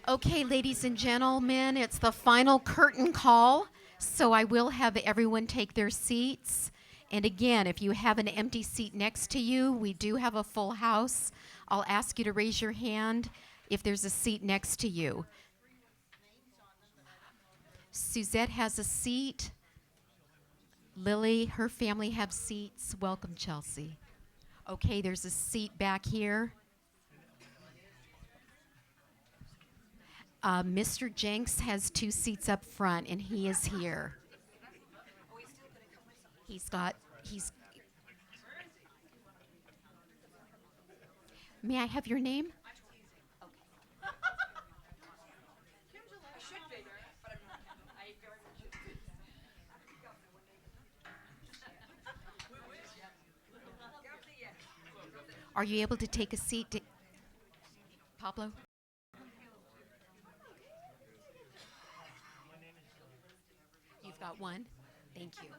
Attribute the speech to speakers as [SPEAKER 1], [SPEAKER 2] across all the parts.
[SPEAKER 1] Okay, ladies and gentlemen, it's the final curtain call, so I will have everyone take their seats. And again, if you have an empty seat next to you, we do have a full house. I'll ask you to raise your hand if there's a seat next to you. Suzette has a seat. Lily, her family have seats. Welcome, Chelsea. Okay, there's a seat back here. Mr. Jenks has two seats up front, and he is here. He's. May I have your name? Are you able to take a seat, Pablo? You've got one. Thank you.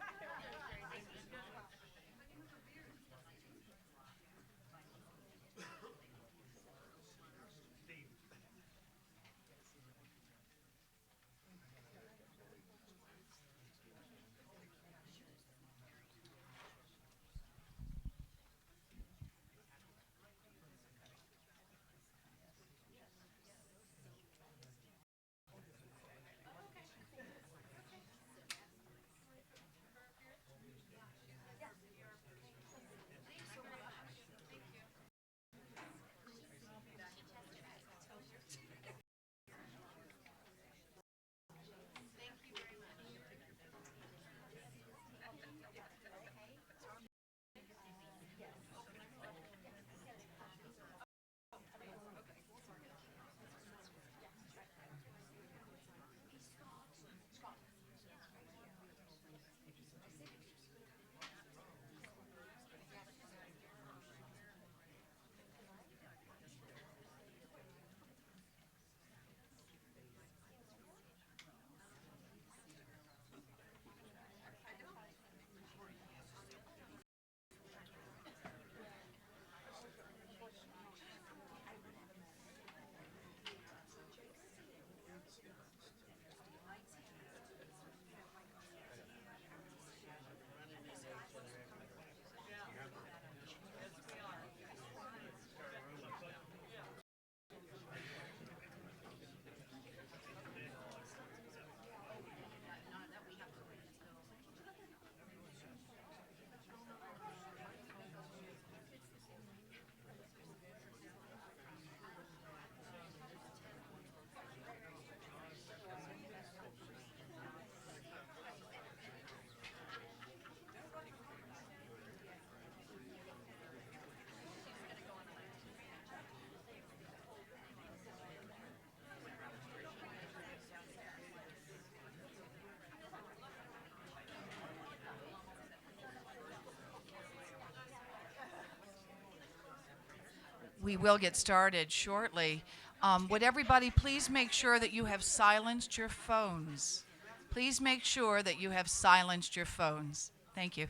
[SPEAKER 2] We will get started shortly. Would everybody please make sure that you have silenced your phones? Please make sure that you have silenced your phones. Thank you.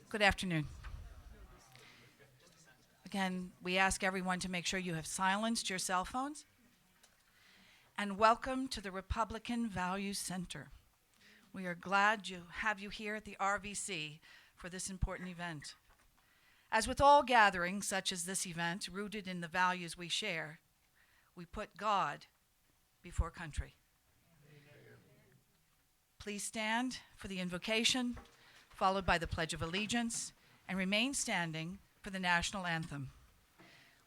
[SPEAKER 2] Good afternoon. Again, we ask everyone to make sure you have silenced your cell phones. And welcome to the Republican Values Center. We are glad to have you here at the RVC for this important event. As with all gatherings such as this event, rooted in the values we share, we put God before country. Please stand for the invocation, followed by the Pledge of Allegiance, and remain standing for the national anthem.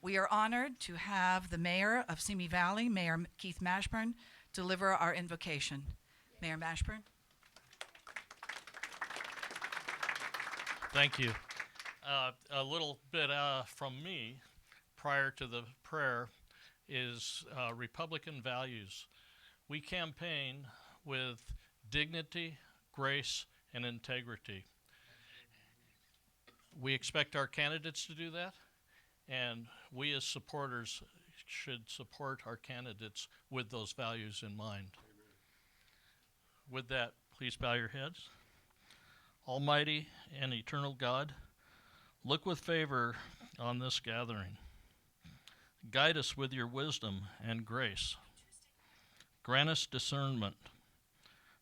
[SPEAKER 2] We are honored to have the Mayor of Simi Valley, Mayor Keith Mashburn, deliver our invocation. Mayor Mashburn.
[SPEAKER 3] Thank you. A little bit from me prior to the prayer is Republican values. We campaign with dignity, grace, and integrity. We expect our candidates to do that, and we as supporters should support our candidates with those values in mind. With that, please bow your heads. Almighty and eternal God, look with favor on this gathering. Guide us with your wisdom and grace. Grant us discernment.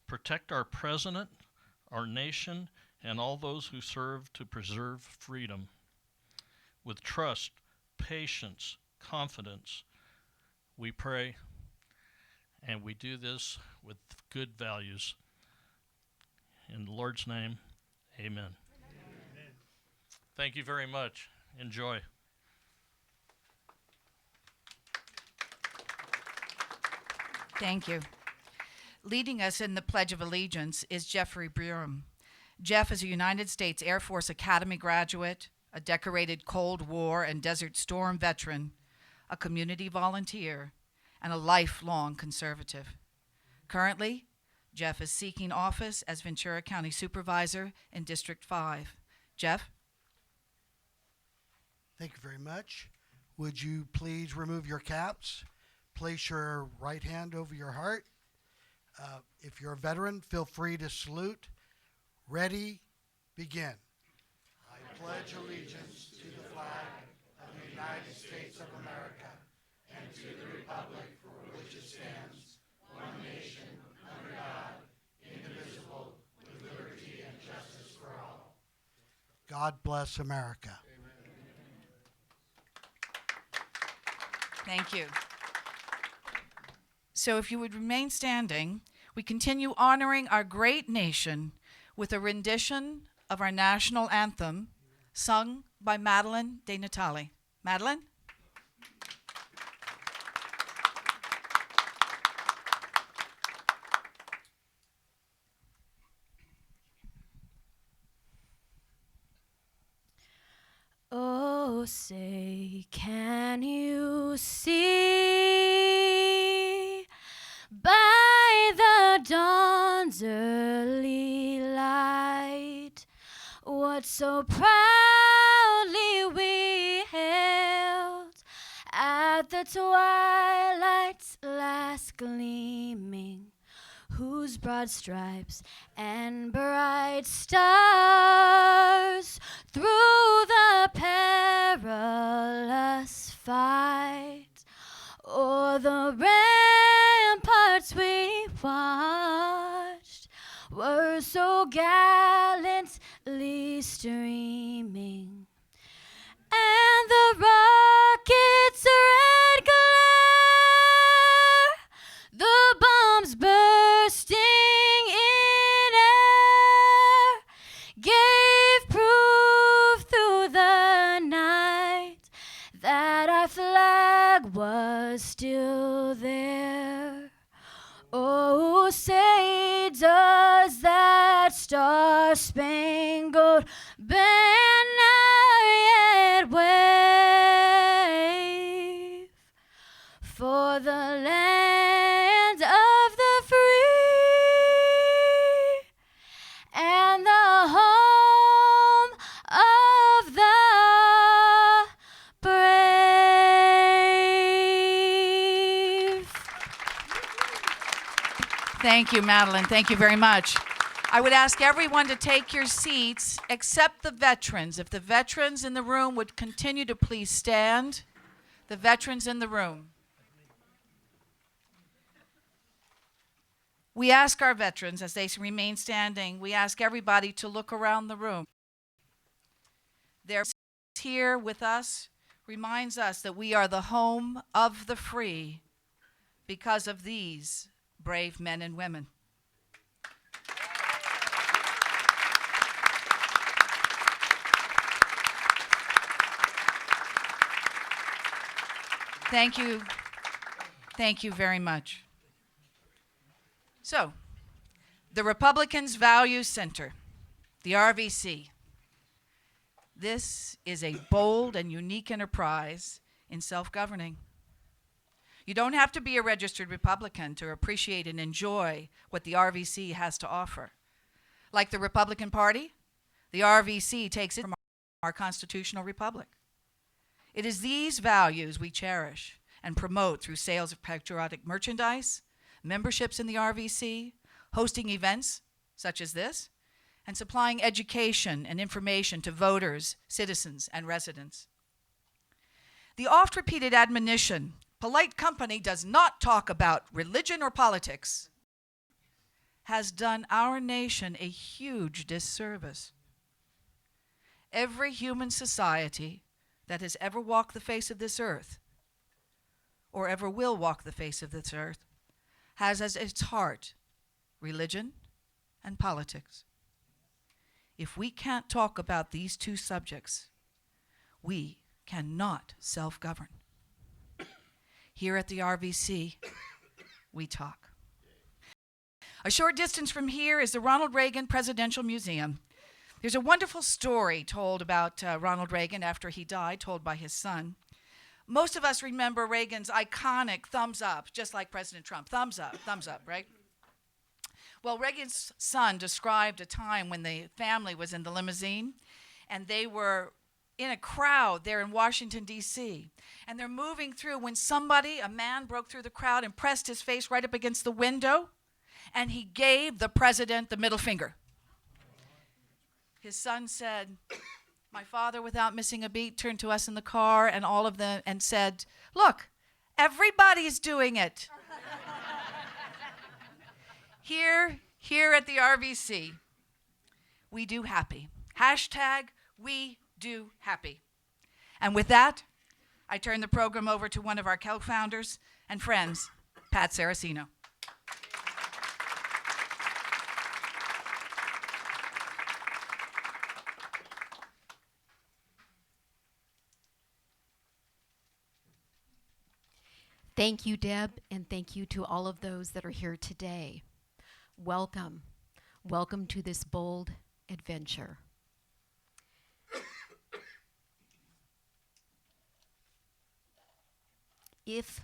[SPEAKER 3] Protect our president, our nation, and all those who serve to preserve freedom. With trust, patience, confidence, we pray, and we do this with good values. In the Lord's name, amen. Amen. Thank you very much. Enjoy.
[SPEAKER 2] Thank you. Leading us in the Pledge of Allegiance is Jeffrey Burham. Jeff is a United States Air Force Academy graduate, a decorated Cold War and Desert Storm veteran, a community volunteer, and a lifelong conservative. Currently, Jeff is seeking office as Ventura County Supervisor in District 5. Jeff?
[SPEAKER 4] Thank you very much. Would you please remove your caps? Place your right hand over your heart. If you're a veteran, feel free to salute. Ready, begin. I pledge allegiance to the flag of the United States of America and to the republic for which it stands, one nation, under God, indivisible, with liberty and justice for all. God bless America.
[SPEAKER 2] Thank you. So if you would remain standing, we continue honoring our great nation with a rendition of our national anthem sung by Madeline De Natale. Madeline?
[SPEAKER 5] Oh, say, can you see by the dawn's early light what so proudly we held at the twilight's last gleaming, whose broad stripes and bright stars through the perilous fight o'er the ramparts we watched were so gallantly streaming, and the rocket's red glare, the bombs bursting in air, gave proof through the night that our flag was still there. Oh, say, does that star-spangled banner yet wave for the land of the free and the home of the brave?
[SPEAKER 2] Thank you, Madeline. Thank you very much. I would ask everyone to take your seats, except the veterans. If the veterans in the room would continue to please stand. The veterans in the room. We ask our veterans, as they remain standing, we ask everybody to look around the room. They're here with us, reminds us that we are the home of the free because of these brave men and women. Thank you. Thank you very much. So, the Republicans' Value Center, the RVC. This is a bold and unique enterprise in self-governing. You don't have to be a registered Republican to appreciate and enjoy what the RVC has to offer. Like the Republican Party, the RVC takes it from our constitutional republic. It is these values we cherish and promote through sales of patriotic merchandise, memberships in the RVC, hosting events such as this, and supplying education and information to voters, citizens, and residents. The oft-repeated admonition, polite company does not talk about religion or politics, has done our nation a huge disservice. Every human society that has ever walked the face of this earth, or ever will walk the face of this earth, has as its heart religion and politics. If we can't talk about these two subjects, we cannot self-govern. Here at the RVC, we talk. A short distance from here is the Ronald Reagan Presidential Museum. There's a wonderful story told about Ronald Reagan after he died, told by his son. Most of us remember Reagan's iconic thumbs up, just like President Trump. Thumbs up, right? Well, Reagan's son described a time when the family was in the limousine, and they were in a crowd there in Washington, D.C. And they're moving through when a man broke through the crowd and pressed his face right up against the window, and he gave the president the middle finger. His son said, my father, without missing a beat, turned to us in the car and said, look, everybody's doing it. Here at the RVC, we do happy. Hashtag we do happy. And with that, I turn the program over to one of our co-founders and friends, Pat Saraceno.
[SPEAKER 1] Thank you, Deb, and thank you to all of those that are here today. Welcome. Welcome to this bold adventure. If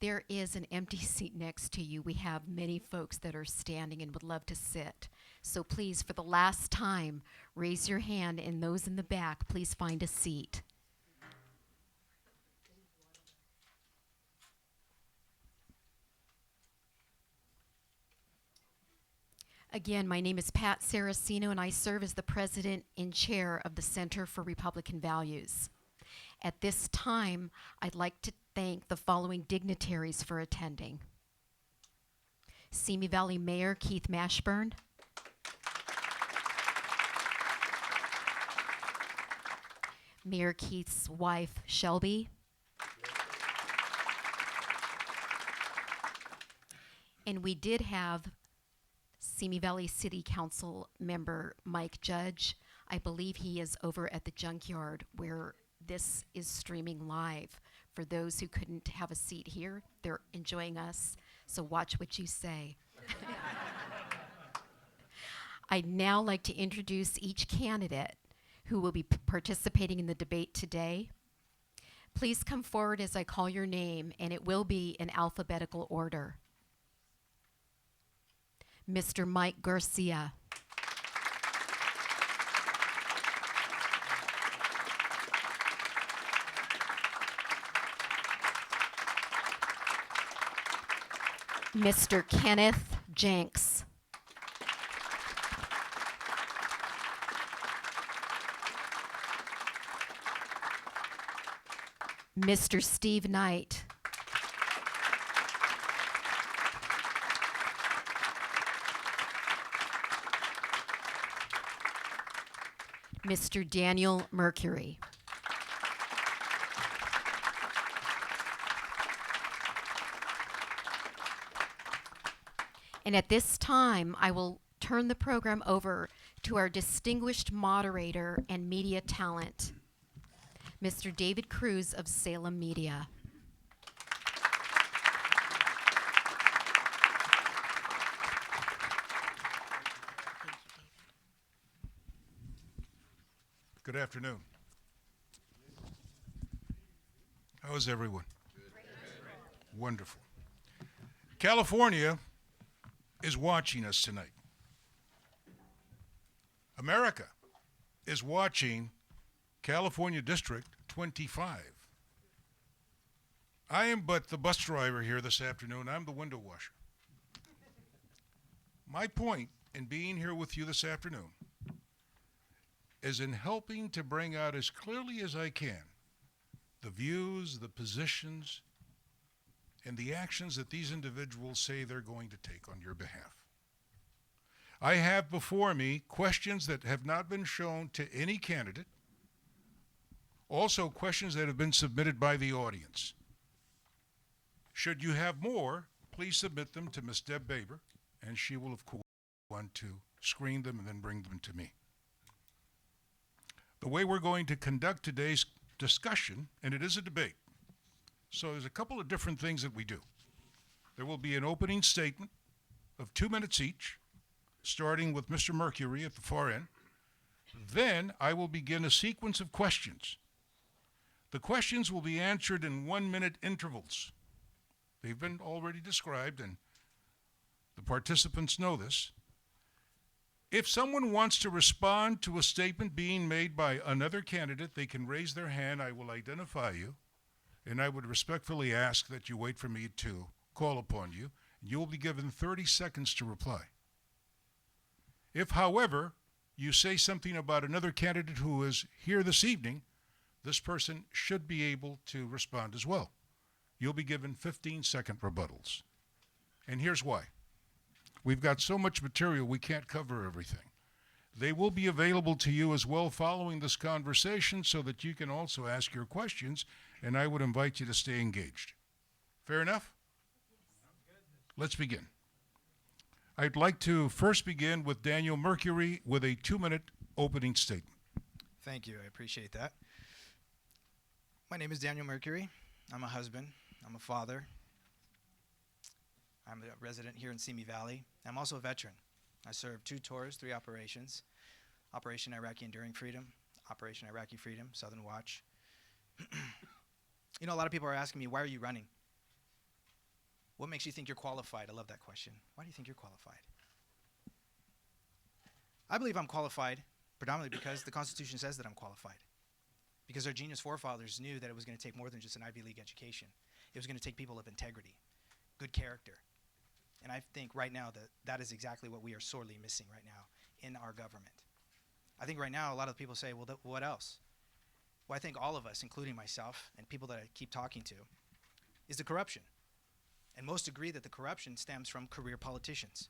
[SPEAKER 1] there is an empty seat next to you, we have many folks that are standing and would love to sit. So please, for the last time, raise your hand, and those in the back, please find a seat. Again, my name is Pat Saraceno, and I serve as the president and chair of the Center for Republican Values. At this time, I'd like to thank the following dignitaries for attending. Simi Valley Mayor Keith Mashburn, Mayor Keith's wife Shelby, and we did have Simi Valley City Council member Mike Judge. I believe he is over at the junkyard where this is streaming live. For those who couldn't have a seat here, they're enjoying us, so watch what you say. I'd now like to introduce each candidate who will be participating in the debate today. Please come forward as I call your name, and it will be in alphabetical order. Mr. Mike Garcia. Mr. Kenneth Jenks. Mr. Steve Knight. Mr. Daniel Mercury. And at this time, I will turn the program over to our distinguished moderator and media talent, Mr. David Cruz of Salem Media.
[SPEAKER 6] Good afternoon. How is everyone? Wonderful. California is watching us tonight. America is watching California District 25. I am but the bus driver here this afternoon. I'm the window washer. My point in being here with you this afternoon is in helping to bring out as clearly as I can the views, the positions, and the actions that these individuals say they're going to take on your behalf. I have before me questions that have not been shown to any candidate, also questions that have been submitted by the audience. Should you have more, please submit them to Ms. Deb Baber, and she will, of course, want to screen them and then bring them to me. The way we're going to conduct today's discussion, and it is a debate, so there's a couple of different things that we do. There will be an opening statement of 2 minutes each, starting with Mr. Mercury at the far end. Then I will begin a sequence of questions. The questions will be answered in 1-minute intervals. They've been already described, and the participants know this. If someone wants to respond to a statement being made by another candidate, they can raise their hand. I will identify you, and I would respectfully ask that you wait for me to call upon you. You will be given 30 seconds to reply. If, however, you say something about another candidate who is here this evening, this person should be able to respond as well. You'll be given 15-second rebuttals. And here's why. We've got so much material we can't cover everything. They will be available to you as well following this conversation so that you can also ask your questions, and I would invite you to stay engaged. Fair enough? Let's begin. I'd like to first begin with Daniel Mercury with a 2-minute opening statement.
[SPEAKER 7] Thank you. I appreciate that. My name is Daniel Mercury. I'm a husband. I'm a father. I'm a resident here in Simi Valley. I'm also a veteran. I served 2 tours, 3 operations. Operation Iraqi Enduring Freedom, Operation Iraqi Freedom, Southern Watch. You know, a lot of people are asking me, why are you running? What makes you think you're qualified? I love that question. Why do you think you're qualified? I believe I'm qualified predominantly because the Constitution says that I'm qualified. Because our genius forefathers knew that it was going to take more than just an Ivy League education. It was going to take people of integrity, good character. And I think right now that that is exactly what we are sorely missing right now in our government. I think right now a lot of people say, well, what else? Well, I think all of us, including myself and people that I keep talking to, is the corruption. And most agree that the corruption stems from career politicians.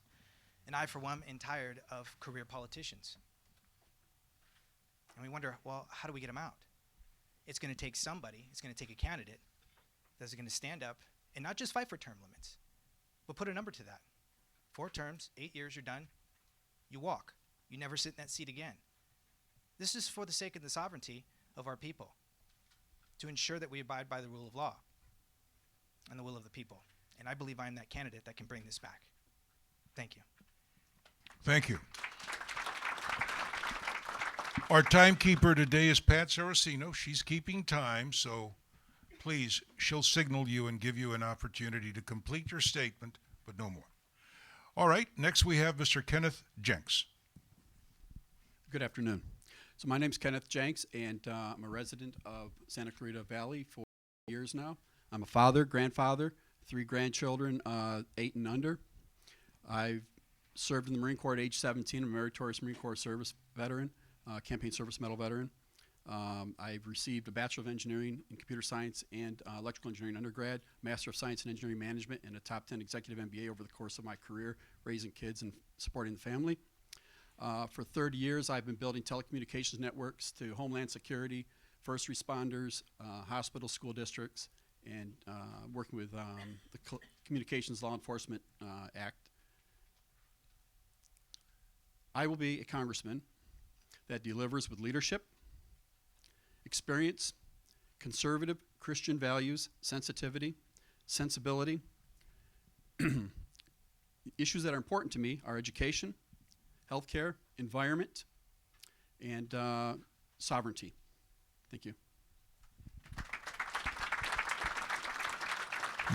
[SPEAKER 7] And I, for one, am tired of career politicians. And we wonder, well, how do we get them out? It's going to take somebody, it's going to take a candidate that's going to stand up and not just fight for term limits, but put a number to that. 4 terms, 8 years, you're done. You walk. You never sit in that seat again. This is for the sake of the sovereignty of our people, to ensure that we abide by the rule of law and the will of the people. And I believe I'm that candidate that can bring this back. Thank you.
[SPEAKER 6] Thank you. Our timekeeper today is Pat Saraceno. She's keeping time, so please, she'll signal you and give you an opportunity to complete your statement, but no more. All right, next we have Mr. Kenneth Jenks.
[SPEAKER 8] Good afternoon. So my name's Kenneth Jenks, and I'm a resident of Santa Clarita Valley for years now. I'm a father, grandfather, 3 grandchildren, 8 and under. I've served in the Marine Corps at age 17. I'm a meritorious Marine Corps service veteran, campaign service medal veteran. I've received a Bachelor of Engineering in Computer Science and Electrical Engineering undergrad, Master of Science in Engineering Management, and a top 10 executive MBA over the course of my career, raising kids and supporting the family. For 30 years, I've been building telecommunications networks to Homeland Security, first responders, hospitals, school districts, and working with the Communications Law Enforcement Act. I will be a congressman that delivers with leadership, experience, conservative Christian values, sensitivity, sensibility. Issues that are important to me are education, healthcare, environment, and sovereignty. Thank you.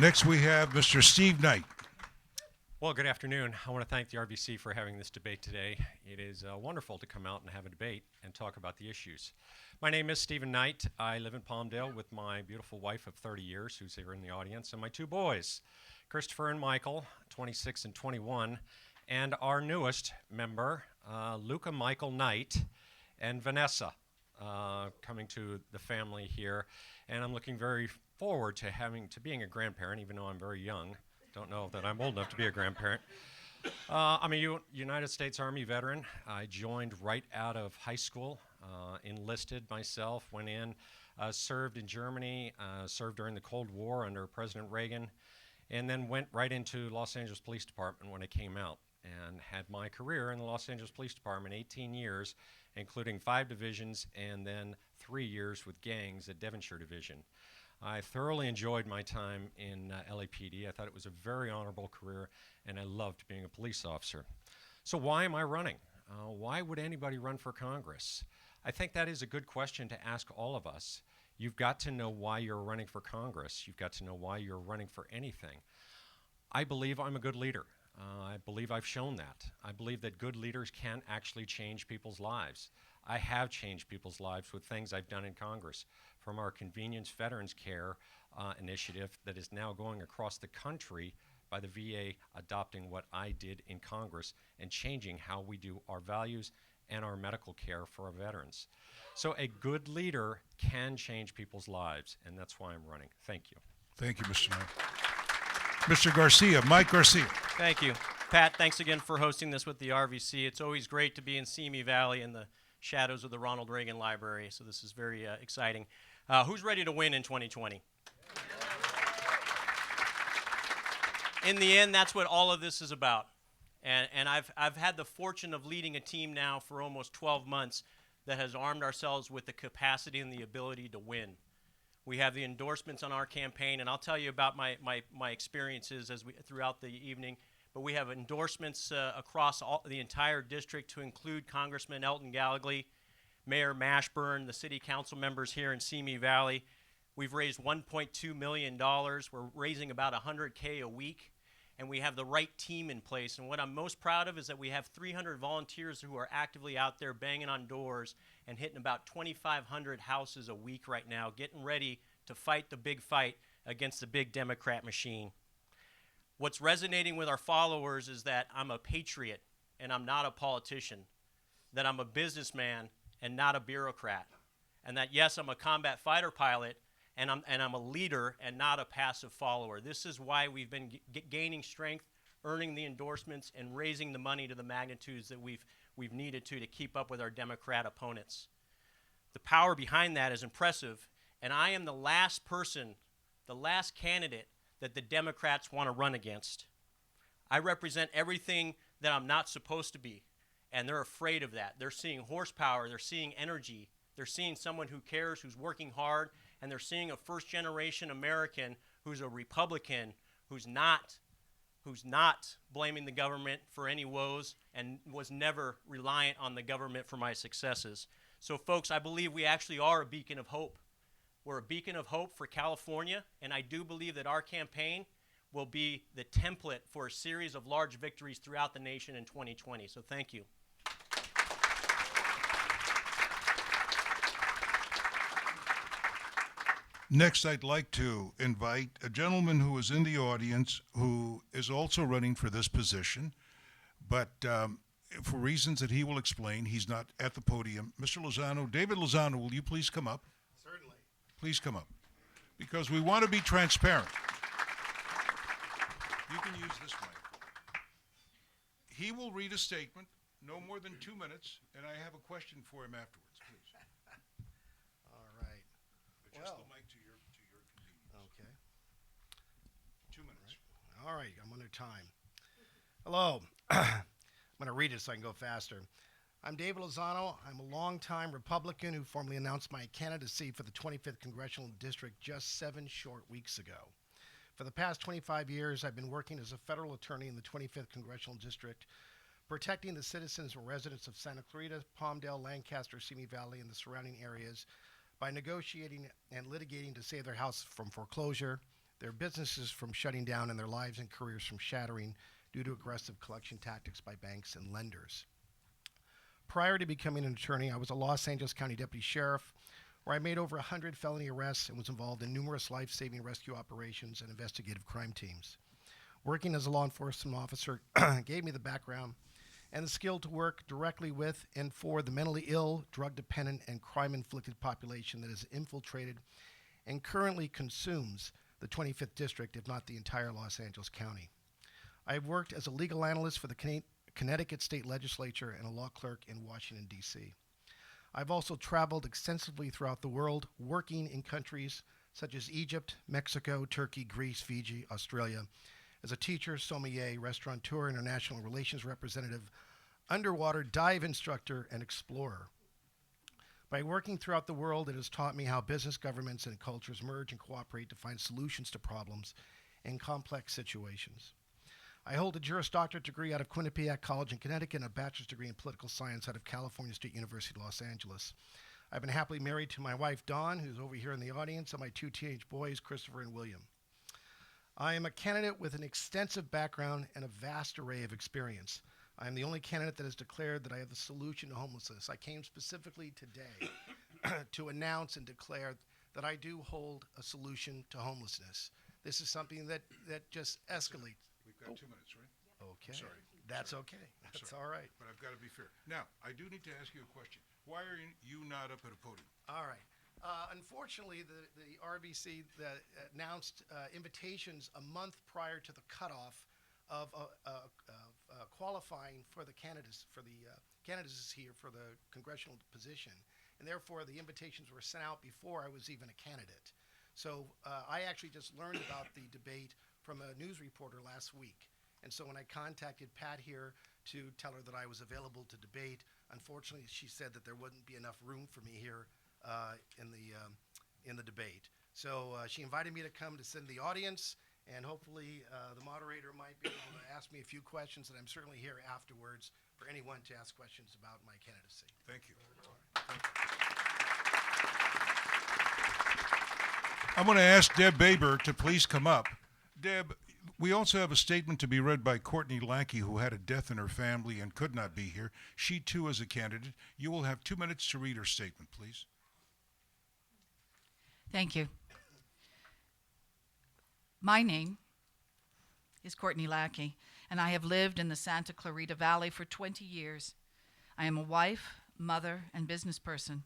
[SPEAKER 6] Next, we have Mr. Steve Knight.
[SPEAKER 9] Well, good afternoon. I want to thank the RVC for having this debate today. It is wonderful to come out and have a debate and talk about the issues. My name is Stephen Knight. I live in Palmdale with my beautiful wife of 30 years, who's here in the audience, and my two boys, Christopher and Michael, 26 and 21, and our newest member, Luca Michael Knight, and Vanessa, coming to the family here. And I'm looking very forward to being a grandparent, even though I'm very young. Don't know that I'm old enough to be a grandparent. I'm a United States Army veteran. I joined right out of high school, enlisted myself, went in, served in Germany, served during the Cold War under President Reagan, and then went right into Los Angeles Police Department when I came out, and had my career in the Los Angeles Police Department 18 years, including 5 divisions and then 3 years with gangs at Devonshire Division. I thoroughly enjoyed my time in LAPD. I thought it was a very honorable career, and I loved being a police officer. So why am I running? Why would anybody run for Congress? I think that is a good question to ask all of us. You've got to know why you're running for Congress. You've got to know why you're running for anything. I believe I'm a good leader. I believe I've shown that. I believe that good leaders can actually change people's lives. I have changed people's lives with things I've done in Congress, from our Convenience Veterans Care initiative that is now going across the country by the VA adopting what I did in Congress and changing how we do our values and our medical care for our veterans. So a good leader can change people's lives, and that's why I'm running. Thank you.
[SPEAKER 6] Thank you, Mr. Knight. Mr. Garcia, Mike Garcia.
[SPEAKER 10] Thank you. Pat, thanks again for hosting this with the RVC. It's always great to be in Simi Valley in the shadows of the Ronald Reagan Library, so this is very exciting. Who's ready to win in 2020? In the end, that's what all of this is about. And I've had the fortune of leading a team now for almost 12 months that has armed ourselves with the capacity and the ability to win. We have the endorsements on our campaign, and I'll tell you about my experiences throughout the evening. But we have endorsements across the entire district, to include Congressman Elton Gallegly, Mayor Mashburn, the city council members here in Simi Valley. We've raised $1.2 million. We're raising about $100K a week, and we have the right team in place. And what I'm most proud of is that we have 300 volunteers who are actively out there banging on doors and hitting about 2,500 houses a week right now, getting ready to fight the big fight against the big Democrat machine. What's resonating with our followers is that I'm a patriot and I'm not a politician, that I'm a businessman and not a bureaucrat, and that yes, I'm a combat fighter pilot and I'm a leader and not a passive follower. This is why we've been gaining strength, earning the endorsements, and raising the money to the magnitudes that we've needed to keep up with our Democrat opponents. The power behind that is impressive, and I am the last person, the last candidate that the Democrats want to run against. I represent everything that I'm not supposed to be, and they're afraid of that. They're seeing horsepower, they're seeing energy, they're seeing someone who cares, who's working hard, and they're seeing a first-generation American who's a Republican, who's not blaming the government for any woes and was never reliant on the government for my successes. So folks, I believe we actually are a beacon of hope. We're a beacon of hope for California, and I do believe that our campaign will be the template for a series of large victories throughout the nation in 2020. So thank you.
[SPEAKER 6] Next, I'd like to invite a gentleman who is in the audience who is also running for this position, but for reasons that he will explain, he's not at the podium. Mr. Lozano, David Lozano, will you please come up?
[SPEAKER 4] Certainly.
[SPEAKER 6] Please come up. Because we want to be transparent. You can use this mic. He will read a statement, no more than 2 minutes, and I have a question for him afterwards, please.
[SPEAKER 11] All right.
[SPEAKER 6] Adjust
[SPEAKER 11] Well.
[SPEAKER 6] the mic to your convenience.
[SPEAKER 11] Okay.
[SPEAKER 6] 2 minutes.
[SPEAKER 11] All right. I'm under time. Hello. I'm going to read it so I can go faster. I'm David Lozano. I'm a longtime Republican who formally announced my candidacy for the 25th Congressional District just 7 short weeks ago. For the past 25 years, I've been working as a federal attorney in the 25th Congressional District, protecting the citizens and residents of Santa Clarita, Palmdale, Lancaster, Simi Valley, and the surrounding areas by negotiating and litigating to save their house from foreclosure, their businesses from shutting down, and their lives and careers from shattering due to aggressive collection tactics by banks and lenders. Prior to becoming an attorney, I was a Los Angeles County Deputy Sheriff, where I made over 100 felony arrests and was involved in numerous life-saving rescue operations and investigative crime teams. Working as a law enforcement officer gave me the background and the skill to work directly with and for the mentally ill, drug-dependent, and crime-inflicted population that has infiltrated and currently consumes the 25th District, if not the entire Los Angeles County. I have worked as a legal analyst for the Connecticut State Legislature and a law clerk in Washington, D.C. I've also traveled extensively throughout the world, working in countries such as Egypt, Mexico, Turkey, Greece, Fiji, Australia, as a teacher, sommelier, restaurateur, international relations representative, underwater dive instructor, and explorer. By working throughout the world, it has taught me how business, governments, and cultures merge and cooperate to find solutions to problems in complex situations. I hold a Juris Doctorate degree out of Quinnipiac College in Connecticut and a bachelor's degree in political science out of California State University, Los Angeles. I've been happily married to my wife, Dawn, who's over here in the audience, and my 2 teenage boys, Christopher and William. I am a candidate with an extensive background and a vast array of experience. I am the only candidate that has declared that I have the solution to homelessness. I came specifically today to announce and declare that I do hold a solution to homelessness. This is something that just escalates.
[SPEAKER 6] We've got 2 minutes, right?
[SPEAKER 11] Okay.
[SPEAKER 6] Sorry.
[SPEAKER 11] That's
[SPEAKER 6] Sorry.
[SPEAKER 11] okay.
[SPEAKER 6] I'm
[SPEAKER 11] That's
[SPEAKER 6] sorry.
[SPEAKER 11] all right.
[SPEAKER 6] But I've got to be fair. Now, I do need to ask you a question. Why are you not up at a podium?
[SPEAKER 11] All right. Unfortunately, the RVC announced invitations a month prior to the cutoff of qualifying for the candidates here for the congressional position, and therefore the invitations were sent out before I was even a candidate. So I actually just learned about the debate from a news reporter last week. And so when I contacted Pat here to tell her that I was available to debate, unfortunately she said that there wouldn't be enough room for me here in the debate. So she invited me to come to sit in the audience, and hopefully the moderator might be able to ask me a few questions, and I'm certainly here afterwards for anyone to ask questions about my candidacy.
[SPEAKER 6] Thank you. I'm going to ask Deb Baber to please come up. Deb, we also have a statement to be read by Courtney Lackey, who had a death in her family and could not be here. She, too, is a candidate. You will have 2 minutes to read her statement, please.
[SPEAKER 2] Thank you. My name is Courtney Lackey, and I have lived in the Santa Clarita Valley for 20 years. I am a wife, mother, and business person.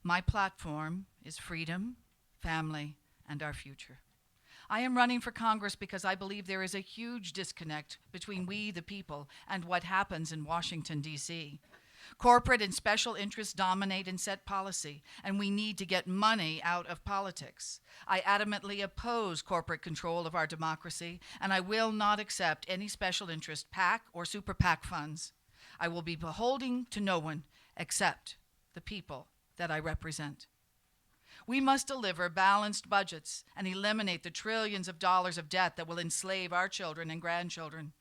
[SPEAKER 2] My platform is freedom, family, and our future. I am running for Congress because I believe there is a huge disconnect between we, the people, and what happens in Washington, D.C. Corporate and special interests dominate and set policy, and we need to get money out of politics. I adamantly oppose corporate control of our democracy, and I will not accept any special interest PAC or super PAC funds. I will be beholden to no one except the people that I represent. We must deliver balanced budgets and eliminate the trillions of dollars of debt that will enslave our children and grandchildren.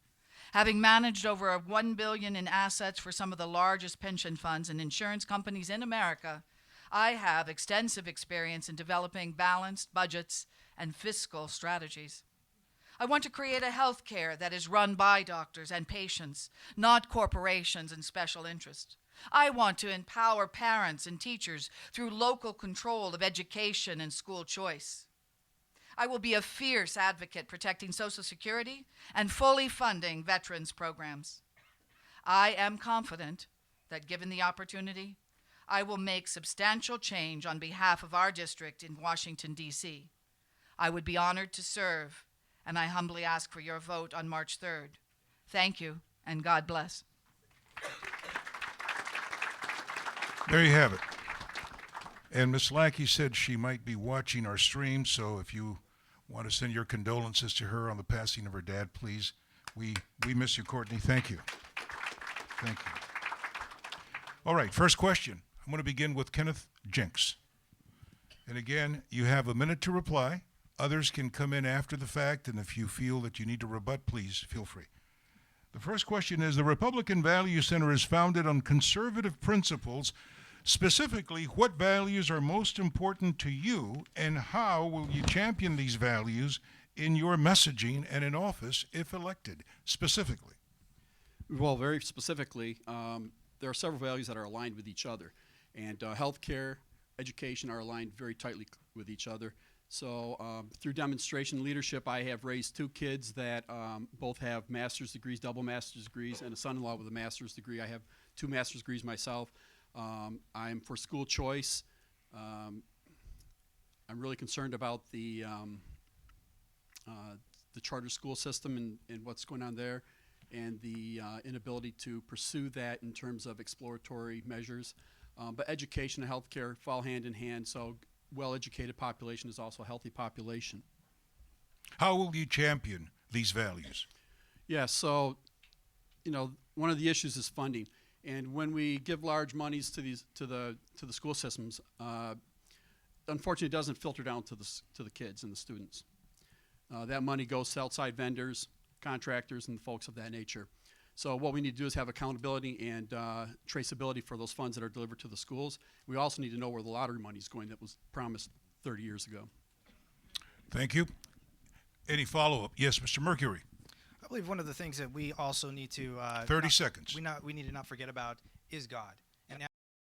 [SPEAKER 2] Having managed over $1 billion in assets for some of the largest pension funds and insurance companies in America, I have extensive experience in developing balanced budgets and fiscal strategies. I want to create a health care that is run by doctors and patients, not corporations and special interests. I want to empower parents and teachers through local control of education and school choice. I will be a fierce advocate protecting Social Security and fully funding veterans programs. I am confident that given the opportunity, I will make substantial change on behalf of our district in Washington, D.C. I would be honored to serve, and I humbly ask for your vote on March 3rd. Thank you, and God bless.
[SPEAKER 6] There you have it. And Miss Lackey said she might be watching our stream, so if you want to send your condolences to her on the passing of her dad, please. We miss you, Courtney. Thank you. Thank you. All right, first question. I'm going to begin with Kenneth Jenks. And again, you have a minute to reply. Others can come in after the fact, and if you feel that you need to rebut, please feel free. The first question is, the Republican Value Center is founded on conservative principles. Specifically, what values are most important to you, and how will you champion these values in your messaging and in office if elected, specifically?
[SPEAKER 8] Well, very specifically, there are several values that are aligned with each other. And healthcare, education are aligned very tightly with each other. So through demonstration leadership, I have raised 2 kids that both have master's degrees, double master's degrees, and a son-in-law with a master's degree. I have 2 master's degrees myself. I'm for school choice. I'm really concerned about the charter school system and what's going on there, and the inability to pursue that in terms of exploratory measures. But education and healthcare fall hand in hand, so well-educated population is also a healthy population.
[SPEAKER 6] How will you champion these values?
[SPEAKER 8] Yeah, so, one of the issues is funding. And when we give large monies to the school systems, unfortunately, it doesn't filter down to the kids and the students. That money goes to outside vendors, contractors, and folks of that nature. So what we need to do is have accountability and traceability for those funds that are delivered to the schools. We also need to know where the lottery money is going that was promised 30 years ago.
[SPEAKER 6] Thank you. Any follow-up? Yes, Mr. Mercury.
[SPEAKER 7] I believe one of the things that we also need to
[SPEAKER 6] 30 seconds.
[SPEAKER 7] We need to not forget about is God. And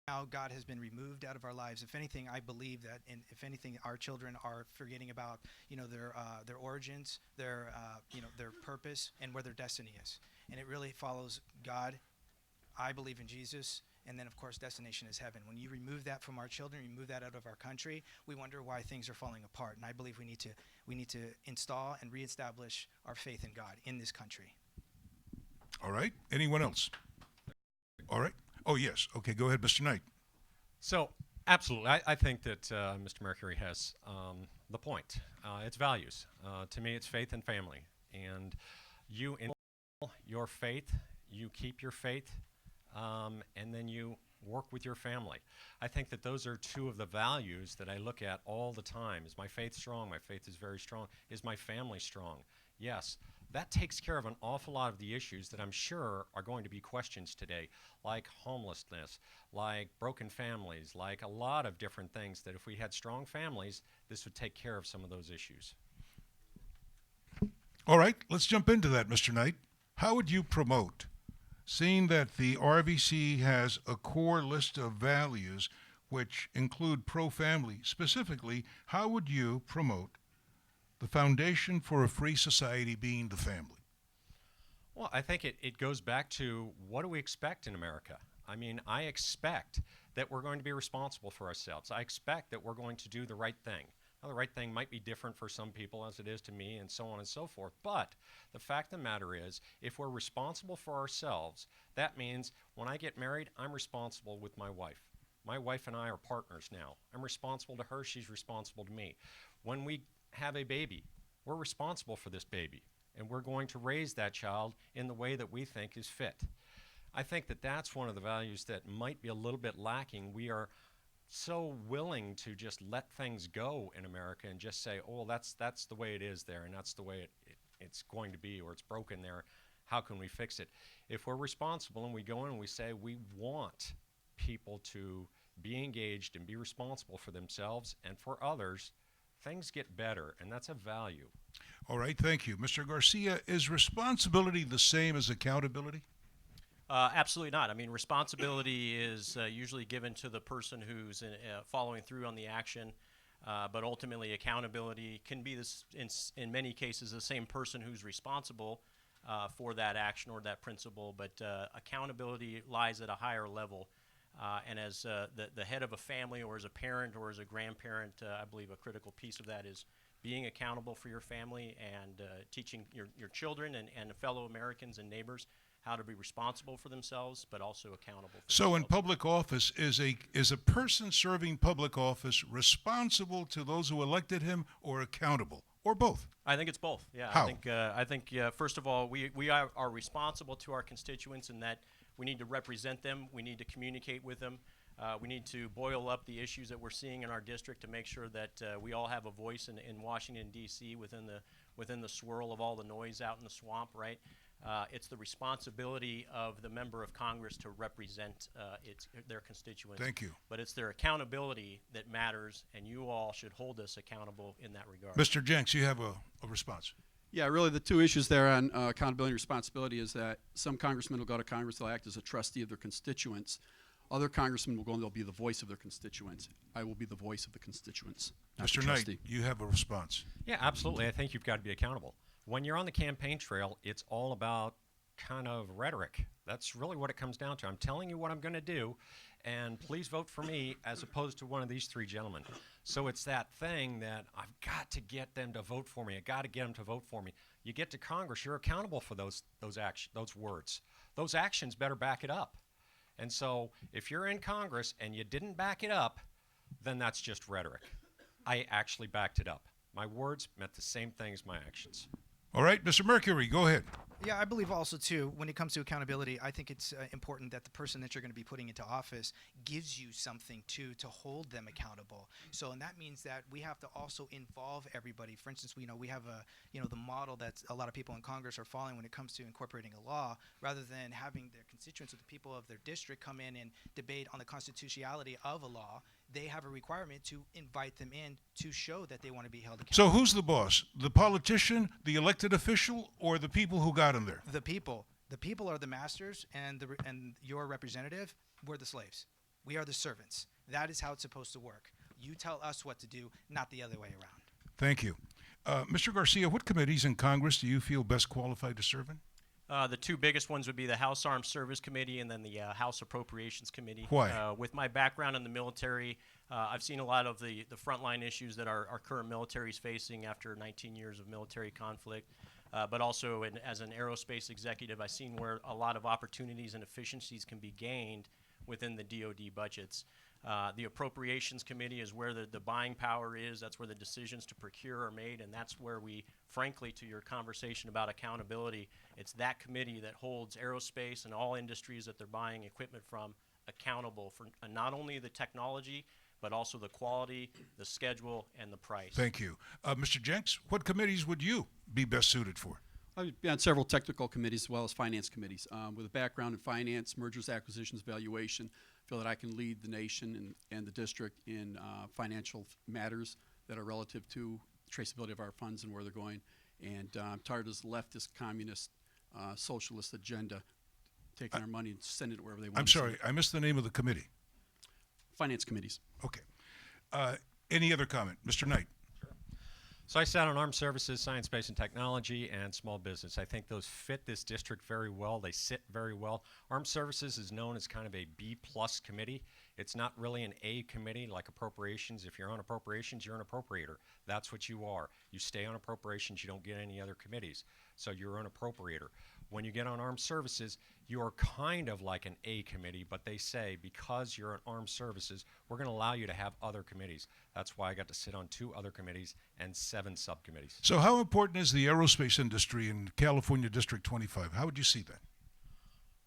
[SPEAKER 7] now God has been removed out of our lives. If anything, I believe that, if anything, our children are forgetting about their origins, their purpose, and where their destiny is. And it really follows God. I believe in Jesus. And then, of course, destination is heaven. When you remove that from our children, remove that out of our country, we wonder why things are falling apart. And I believe we need to install and reestablish our faith in God in this country.
[SPEAKER 6] All right. Anyone else? All right. Oh, yes. Okay, go ahead, Mr. Knight.
[SPEAKER 9] So, absolutely. I think that Mr. Mercury has the point. It's values. To me, it's faith and family. And you in your faith, you keep your faith, and then you work with your family. I think that those are 2 of the values that I look at all the time. Is my faith strong? My faith is very strong. Is my family strong? Yes. That takes care of an awful lot of the issues that I'm sure are going to be questions today, like homelessness, like broken families, like a lot of different things that if we had strong families, this would take care of some of those issues.
[SPEAKER 6] All right, let's jump into that, Mr. Knight. How would you promote, seeing that the RVC has a core list of values which include pro-family, specifically, how would you promote the foundation for a free society being the family?
[SPEAKER 9] Well, I think it goes back to, what do we expect in America? I mean, I expect that we're going to be responsible for ourselves. I expect that we're going to do the right thing. Now, the right thing might be different for some people as it is to me, and so on and so forth. But the fact of the matter is, if we're responsible for ourselves, that means when I get married, I'm responsible with my wife. My wife and I are partners now. I'm responsible to her. She's responsible to me. When we have a baby, we're responsible for this baby, and we're going to raise that child in the way that we think is fit. I think that that's one of the values that might be a little bit lacking. We are so willing to just let things go in America and just say, oh, that's the way it is there, and that's the way it's going to be, or it's broken there. How can we fix it? If we're responsible and we go in and we say we want people to be engaged and be responsible for themselves and for others, things get better, and that's a value.
[SPEAKER 6] All right, thank you. Mr. Garcia, is responsibility the same as accountability?
[SPEAKER 10] Absolutely not. I mean, responsibility is usually given to the person who's following through on the action, but ultimately accountability can be in many cases the same person who's responsible for that action or that principle, but accountability lies at a higher level. And as the head of a family or as a parent or as a grandparent, I believe a critical piece of that is being accountable for your family and teaching your children and fellow Americans and neighbors how to be responsible for themselves, but also accountable for
[SPEAKER 6] So in
[SPEAKER 10] themselves.
[SPEAKER 6] public office, is a person serving public office responsible to those who elected him or accountable, or both?
[SPEAKER 10] I think it's both. Yeah.
[SPEAKER 6] How?
[SPEAKER 10] I think first of all, we are responsible to our constituents in that we need to represent them. We need to communicate with them. We need to boil up the issues that we're seeing in our district to make sure that we all have a voice in Washington, D.C. within the swirl of all the noise out in the swamp, right? It's the responsibility of the member of Congress to represent their constituents.
[SPEAKER 6] Thank you.
[SPEAKER 10] But it's their accountability that matters, and you all should hold us accountable in that regard.
[SPEAKER 6] Mr. Jenks, you have a response.
[SPEAKER 8] Yeah, really the two issues there on accountability and responsibility is that some congressmen will go to Congress, they'll act as a trustee of their constituents. Other congressmen will go and they'll be the voice of their constituents. I will be the voice of the constituents, not the
[SPEAKER 6] Mr.
[SPEAKER 8] trustee.
[SPEAKER 6] Knight, you have a response.
[SPEAKER 9] Yeah, absolutely. I think you've got to be accountable. When you're on the campaign trail, it's all about kind of rhetoric. That's really what it comes down to. I'm telling you what I'm going to do, and please vote for me as opposed to one of these three gentlemen. So it's that thing that I've got to get them to vote for me. I've got to get them to vote for me. You get to Congress, you're accountable for those words. Those actions better back it up. And so if you're in Congress and you didn't back it up, then that's just rhetoric. I actually backed it up. My words meant the same thing as my actions.
[SPEAKER 6] All right, Mr. Mercury, go ahead.
[SPEAKER 7] Yeah, I believe also, too, when it comes to accountability, I think it's important that the person that you're going to be putting into office gives you something, too, to hold them accountable. So, and that means that we have to also involve everybody. For instance, we have the model that a lot of people in Congress are following when it comes to incorporating a law, rather than having their constituents or the people of their district come in and debate on the constitutionality of a law. They have a requirement to invite them in to show that they want to be held accountable.
[SPEAKER 6] So who's the boss? The politician, the elected official, or the people who got him there?
[SPEAKER 7] The people. The people are the masters, and your representative, we're the slaves. We are the servants. That is how it's supposed to work. You tell us what to do, not the other way around.
[SPEAKER 6] Thank you. Mr. Garcia, what committees in Congress do you feel best qualified to serve in?
[SPEAKER 10] The two biggest ones would be the House Armed Service Committee and then the House Appropriations Committee.
[SPEAKER 6] Why?
[SPEAKER 10] With my background in the military, I've seen a lot of the frontline issues that our current military is facing after 19 years of military conflict. But also as an aerospace executive, I've seen where a lot of opportunities and efficiencies can be gained within the DoD budgets. The Appropriations Committee is where the buying power is. That's where the decisions to procure are made, and that's where we, frankly, to your conversation about accountability, it's that committee that holds aerospace and all industries that they're buying equipment from accountable for not only the technology, but also the quality, the schedule, and the price.
[SPEAKER 6] Thank you. Mr. Jenks, what committees would you be best suited for?
[SPEAKER 8] I've been on several technical committees as well as finance committees. With a background in finance, mergers, acquisitions, valuation, I feel that I can lead the nation and the district in financial matters that are relative to traceability of our funds and where they're going. And I'm tired of this leftist, communist, socialist agenda taking our money and sending it wherever they want.
[SPEAKER 6] I'm sorry, I missed the name of the committee.
[SPEAKER 8] Finance committees.
[SPEAKER 6] Okay. Any other comment? Mr. Knight.
[SPEAKER 9] So I sat on Armed Services, Science, Space, and Technology, and Small Business. I think those fit this district very well. They sit very well. Armed Services is known as kind of a B-plus committee. It's not really an A committee like Appropriations. If you're on Appropriations, you're an appropriator. That's what you are. You stay on Appropriations, you don't get any other committees. So you're an appropriator. When you get on Armed Services, you are kind of like an A committee, but they say because you're on Armed Services, we're going to allow you to have other committees. That's why I got to sit on 2 other committees and 7 subcommittees.
[SPEAKER 6] So how important is the aerospace industry in California District 25? How would you see that?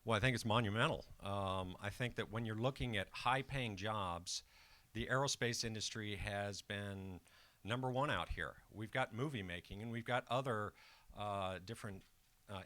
[SPEAKER 9] Well, I think it's monumental. I think that when you're looking at high-paying jobs, the aerospace industry has been number 1 out here. We've got movie making, and we've got other different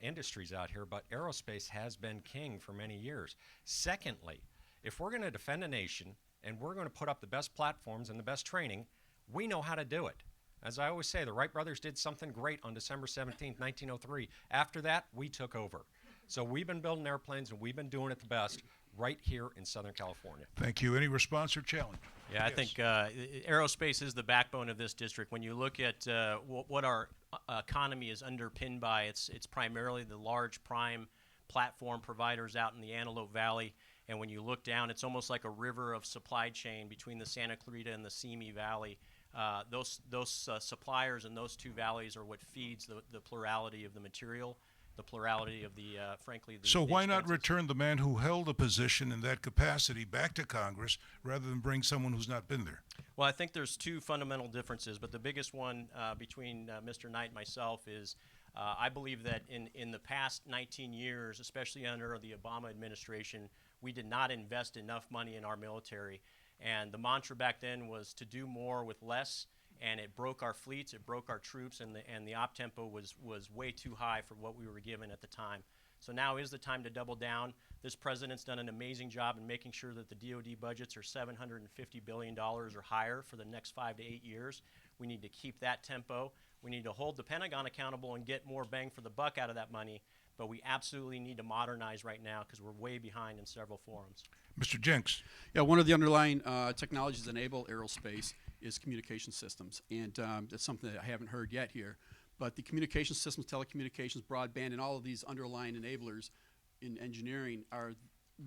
[SPEAKER 9] industries out here, but aerospace has been king for many years. Secondly, if we're going to defend a nation and we're going to put up the best platforms and the best training, we know how to do it. As I always say, the Wright brothers did something great on December 17th, 1903. After that, we took over. So we've been building airplanes, and we've been doing it the best right here in Southern California.
[SPEAKER 6] Thank you. Any response or challenge?
[SPEAKER 10] Yeah, I think aerospace is the backbone of this district. When you look at what our economy is underpinned by. It's primarily the large prime platform providers out in the Antelope Valley. And when you look down, it's almost like a river of supply chain between the Santa Clarita and the Simi Valley. Those suppliers in those two valleys are what feeds the plurality of the material, the plurality of the, frankly, the
[SPEAKER 6] So why not
[SPEAKER 10] expenses.
[SPEAKER 6] return the man who held a position in that capacity back to Congress rather than bring someone who's not been there?
[SPEAKER 10] Well, I think there's two fundamental differences, but the biggest one between Mr. Knight and myself is I believe that in the past 19 years, especially under the Obama administration, we did not invest enough money in our military. And the mantra back then was to do more with less, and it broke our fleets, it broke our troops, and the op tempo was way too high for what we were given at the time. So now is the time to double down. This president's done an amazing job in making sure that the DoD budgets are $750 billion or higher for the next 5 to 8 years. We need to keep that tempo. We need to hold the Pentagon accountable and get more bang for the buck out of that money, but we absolutely need to modernize right now because we're way behind in several forums.
[SPEAKER 6] Mr. Jenks.
[SPEAKER 8] Yeah, one of the underlying technologies that enable aerospace is communication systems, and that's something that I haven't heard yet here. But the communication systems, telecommunications, broadband, and all of these underlying enablers in engineering are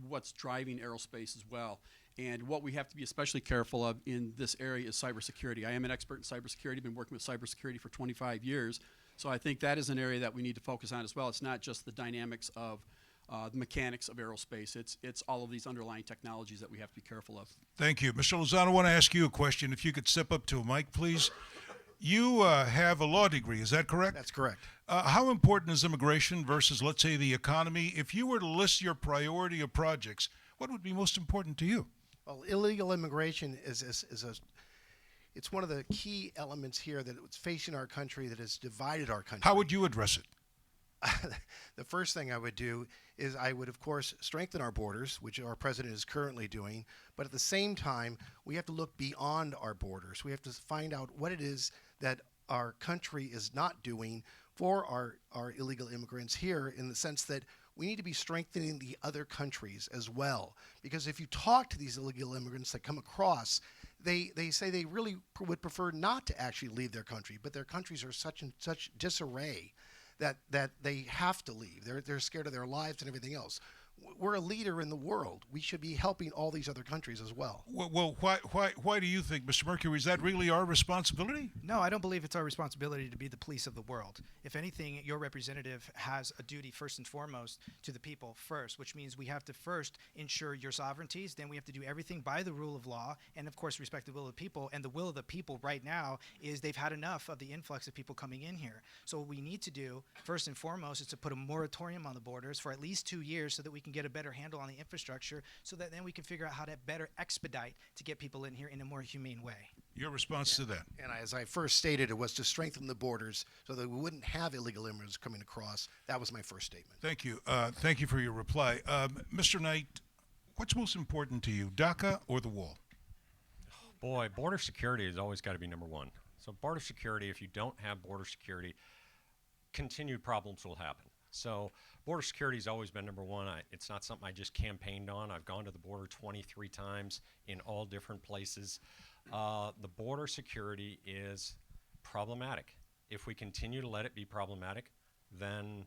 [SPEAKER 8] what's driving aerospace as well. And what we have to be especially careful of in this area is cybersecurity. I am an expert in cybersecurity, been working with cybersecurity for 25 years. So I think that is an area that we need to focus on as well. It's not just the dynamics of the mechanics of aerospace. It's all of these underlying technologies that we have to be careful of.
[SPEAKER 6] Thank you. Mr. Lozano, I want to ask you a question. If you could step up to a mic, please. You have a law degree, is that correct?
[SPEAKER 11] That's correct.
[SPEAKER 6] How important is immigration versus, let's say, the economy? If you were to list your priority of projects, what would be most important to you?
[SPEAKER 11] Well, illegal immigration it's one of the key elements here that it's facing our country that has divided our country.
[SPEAKER 6] How would you address it?
[SPEAKER 11] The first thing I would do is I would, of course, strengthen our borders, which our president is currently doing. But at the same time, we have to look beyond our borders. We have to find out what it is that our country is not doing for our illegal immigrants here, in the sense that we need to be strengthening the other countries as well. Because if you talk to these illegal immigrants that come across, they say they really would prefer not to actually leave their country, but their countries are such in such disarray that they have to leave. They're scared of their lives and everything else. We're a leader in the world. We should be helping all these other countries as well.
[SPEAKER 6] Well, why do you think, Mr. Mercury, is that really our responsibility?
[SPEAKER 7] No, I don't believe it's our responsibility to be the police of the world. If anything, your representative has a duty first and foremost to the people first, which means we have to first ensure your sovereignties, then we have to do everything by the rule of law, and of course respect the will of the people. And the will of the people right now is they've had enough of the influx of people coming in here. So what we need to do first and foremost is to put a moratorium on the borders for at least 2 years so that we can get a better handle on the infrastructure, so that then we can figure out how to better expedite to get people in here in a more humane way.
[SPEAKER 6] Your response to that?
[SPEAKER 11] And as I first stated, it was to strengthen the borders so that we wouldn't have illegal immigrants coming across. That was my first statement.
[SPEAKER 6] Thank you. Thank you for your reply. Mr. Knight, what's most important to you, DACA or the wall?
[SPEAKER 9] Boy, border security has always got to be number one. So border security, if you don't have border security, continued problems will happen. So border security has always been number one. It's not something I just campaigned on. I've gone to the border 23 times in all different places. The border security is problematic. If we continue to let it be problematic, then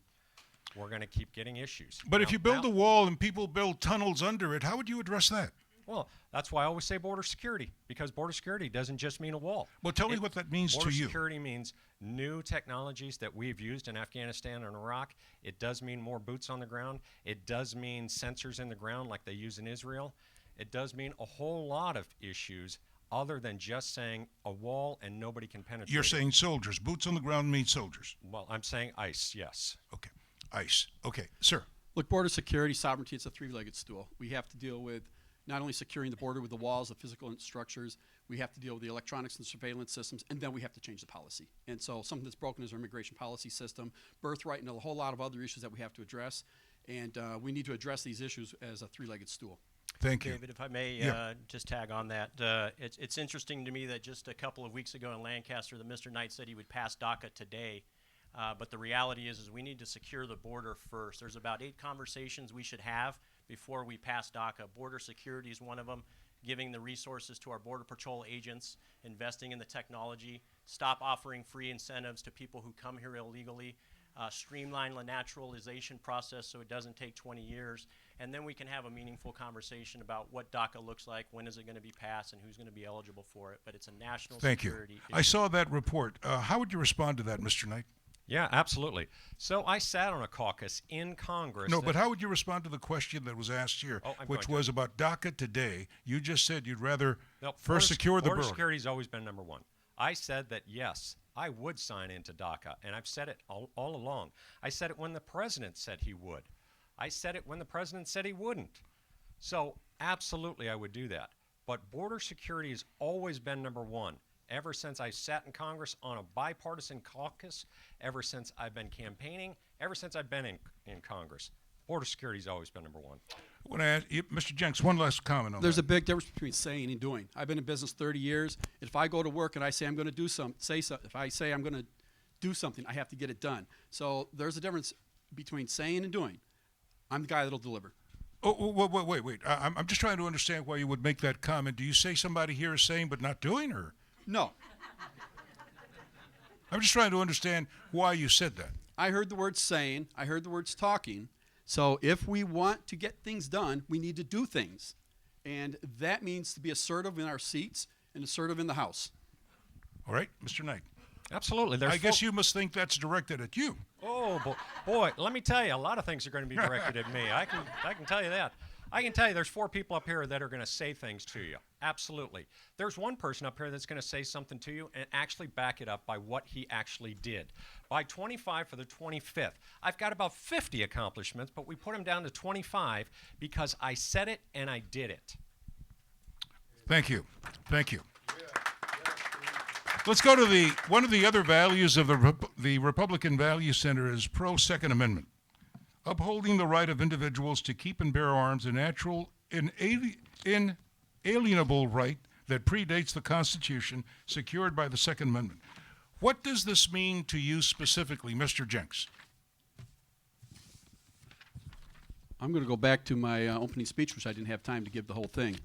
[SPEAKER 9] we're going to keep getting issues.
[SPEAKER 6] But if you build a wall and people build tunnels under it, how would you address that?
[SPEAKER 9] Well, that's why I always say border security, because border security doesn't just mean a wall.
[SPEAKER 6] Well, tell me what that means to you.
[SPEAKER 9] Border security means new technologies that we've used in Afghanistan and Iraq. It does mean more boots on the ground. It does mean sensors in the ground like they use in Israel. It does mean a whole lot of issues other than just saying a wall and nobody can penetrate.
[SPEAKER 6] You're saying soldiers. Boots on the ground means soldiers.
[SPEAKER 9] Well, I'm saying ICE, yes.
[SPEAKER 6] Okay. ICE. Okay. Sir.
[SPEAKER 8] Look, border security, sovereignty, it's a three-legged stool. We have to deal with not only securing the border with the walls, the physical structures, we have to deal with the electronics and surveillance systems, and then we have to change the policy. And so something that's broken is our immigration policy system, birthright, and a whole lot of other issues that we have to address. And we need to address these issues as a three-legged stool.
[SPEAKER 6] Thank you.
[SPEAKER 10] David, if I may just tag on that. It's interesting to me that just a couple of weeks ago in Lancaster that Mr. Knight said he would pass DACA today. But the reality is we need to secure the border first. There's about 8 conversations we should have before we pass DACA. Border security is one of them, giving the resources to our Border Patrol agents, investing in the technology, stop offering free incentives to people who come here illegally, streamline the naturalization process so it doesn't take 20 years, and then we can have a meaningful conversation about what DACA looks like, when is it going to be passed, and who's going to be eligible for it. But it's a national security issue.
[SPEAKER 6] I saw that report. How would you respond to that, Mr. Knight?
[SPEAKER 9] Yeah, absolutely. So I sat on a caucus in Congress.
[SPEAKER 6] No, but how would you respond to the question that was asked here, which was about DACA today? You just said you'd rather first secure the border.
[SPEAKER 9] Border security has always been number one. I said that, yes, I would sign into DACA, and I've said it all along. I said it when the president said he would. I said it when the president said he wouldn't. So absolutely I would do that. But border security has always been number one. Ever since I sat in Congress on a bipartisan caucus, ever since I've been campaigning, ever since I've been in Congress, border security has always been number one.
[SPEAKER 6] I want to ask you, Mr. Jenks, one last comment on
[SPEAKER 8] There's
[SPEAKER 6] that.
[SPEAKER 8] a big difference between saying and doing. I've been in business 30 years. If I go to work and I say I'm going to do if I say I'm going to do something, I have to get it done. So there's a difference between saying and doing. I'm the guy that'll deliver.
[SPEAKER 6] Wait. I'm just trying to understand why you would make that comment. Do you say somebody here is saying but not doing, or?
[SPEAKER 8] No.
[SPEAKER 6] I'm just trying to understand why you said that.
[SPEAKER 8] I heard the words saying. I heard the words talking. So if we want to get things done, we need to do things. And that means to be assertive in our seats and assertive in the House.
[SPEAKER 6] All right, Mr. Knight.
[SPEAKER 9] Absolutely.
[SPEAKER 6] I guess you must think that's directed at you.
[SPEAKER 9] Oh, boy, let me tell you, a lot of things are going to be directed at me. I can tell you that. I can tell you there's 4 people up here that are going to say things to you. Absolutely. There's one person up here that's going to say something to you and actually back it up by what he actually did. By 25 for the 25th, I've got about 50 accomplishments, but we put them down to 25 because I said it and I did it.
[SPEAKER 6] Thank you. Thank you. Let's go to one of the other values of the Republican Value Center is pro-Second Amendment. Upholding the right of individuals to keep and bear arms, a natural, inalienable right that predates the Constitution, secured by the Second Amendment. What does this mean to you specifically, Mr. Jenks?
[SPEAKER 8] I'm going to go back to my opening speech, which I didn't have time to give the whole thing.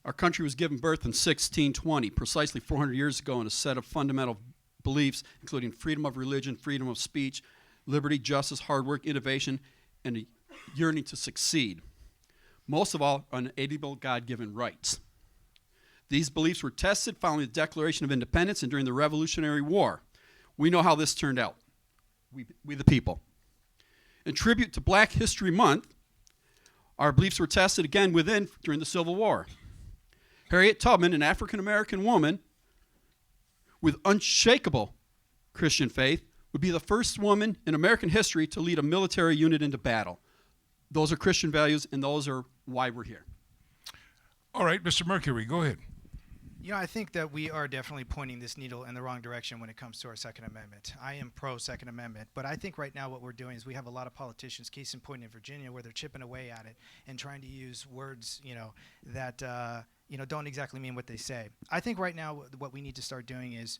[SPEAKER 8] Our country was given birth in 1620, precisely 400 years ago, in a set of fundamental beliefs, including freedom of religion, freedom of speech, liberty, justice, hard work, innovation, and a yearning to succeed. Most of all, unalienable God-given rights. These beliefs were tested following the Declaration of Independence and during the Revolutionary War. We know how this turned out, we the people. In tribute to Black History Month, our beliefs were tested again during the Civil War. Harriet Tubman, an African-American woman with unshakable Christian faith, would be the first woman in American history to lead a military unit into battle. Those are Christian values, and those are why we're here.
[SPEAKER 6] All right, Mr. Mercury, go ahead.
[SPEAKER 7] You know, I think that we are definitely pointing this needle in the wrong direction when it comes to our Second Amendment. I am pro-Second Amendment, but I think right now what we're doing is we have a lot of politicians, case in point in Virginia, where they're chipping away at it and trying to use words, that don't exactly mean what they say. I think right now what we need to start doing is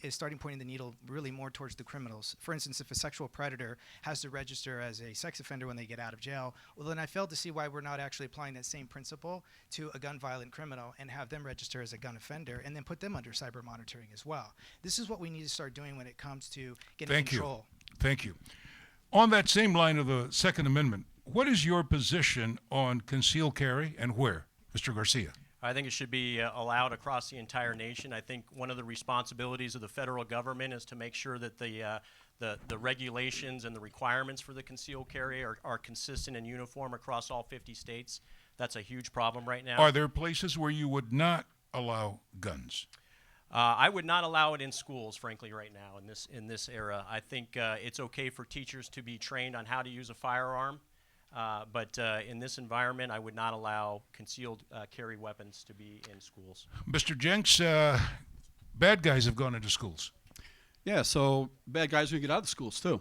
[SPEAKER 7] starting pointing the needle really more towards the criminals. For instance, if a sexual predator has to register as a sex offender when they get out of jail, well, then I fail to see why we're not actually applying that same principle to a gun violent criminal and have them register as a gun offender and then put them under cyber monitoring as well. This is what we need to start doing when it comes to getting control.
[SPEAKER 6] Thank you. On that same line of the Second Amendment, what is your position on concealed carry and where, Mr. Garcia?
[SPEAKER 10] I think it should be allowed across the entire nation. I think one of the responsibilities of the federal government is to make sure that the regulations and the requirements for the concealed carry are consistent and uniform across all 50 states. That's a huge problem right now.
[SPEAKER 6] Are there places where you would not allow guns?
[SPEAKER 10] I would not allow it in schools, frankly, right now in this era. I think it's okay for teachers to be trained on how to use a firearm. But in this environment, I would not allow concealed carry weapons to be in schools.
[SPEAKER 6] Mr. Jenks, bad guys have gone into schools.
[SPEAKER 8] Yeah, so bad guys are going to get out of the schools too.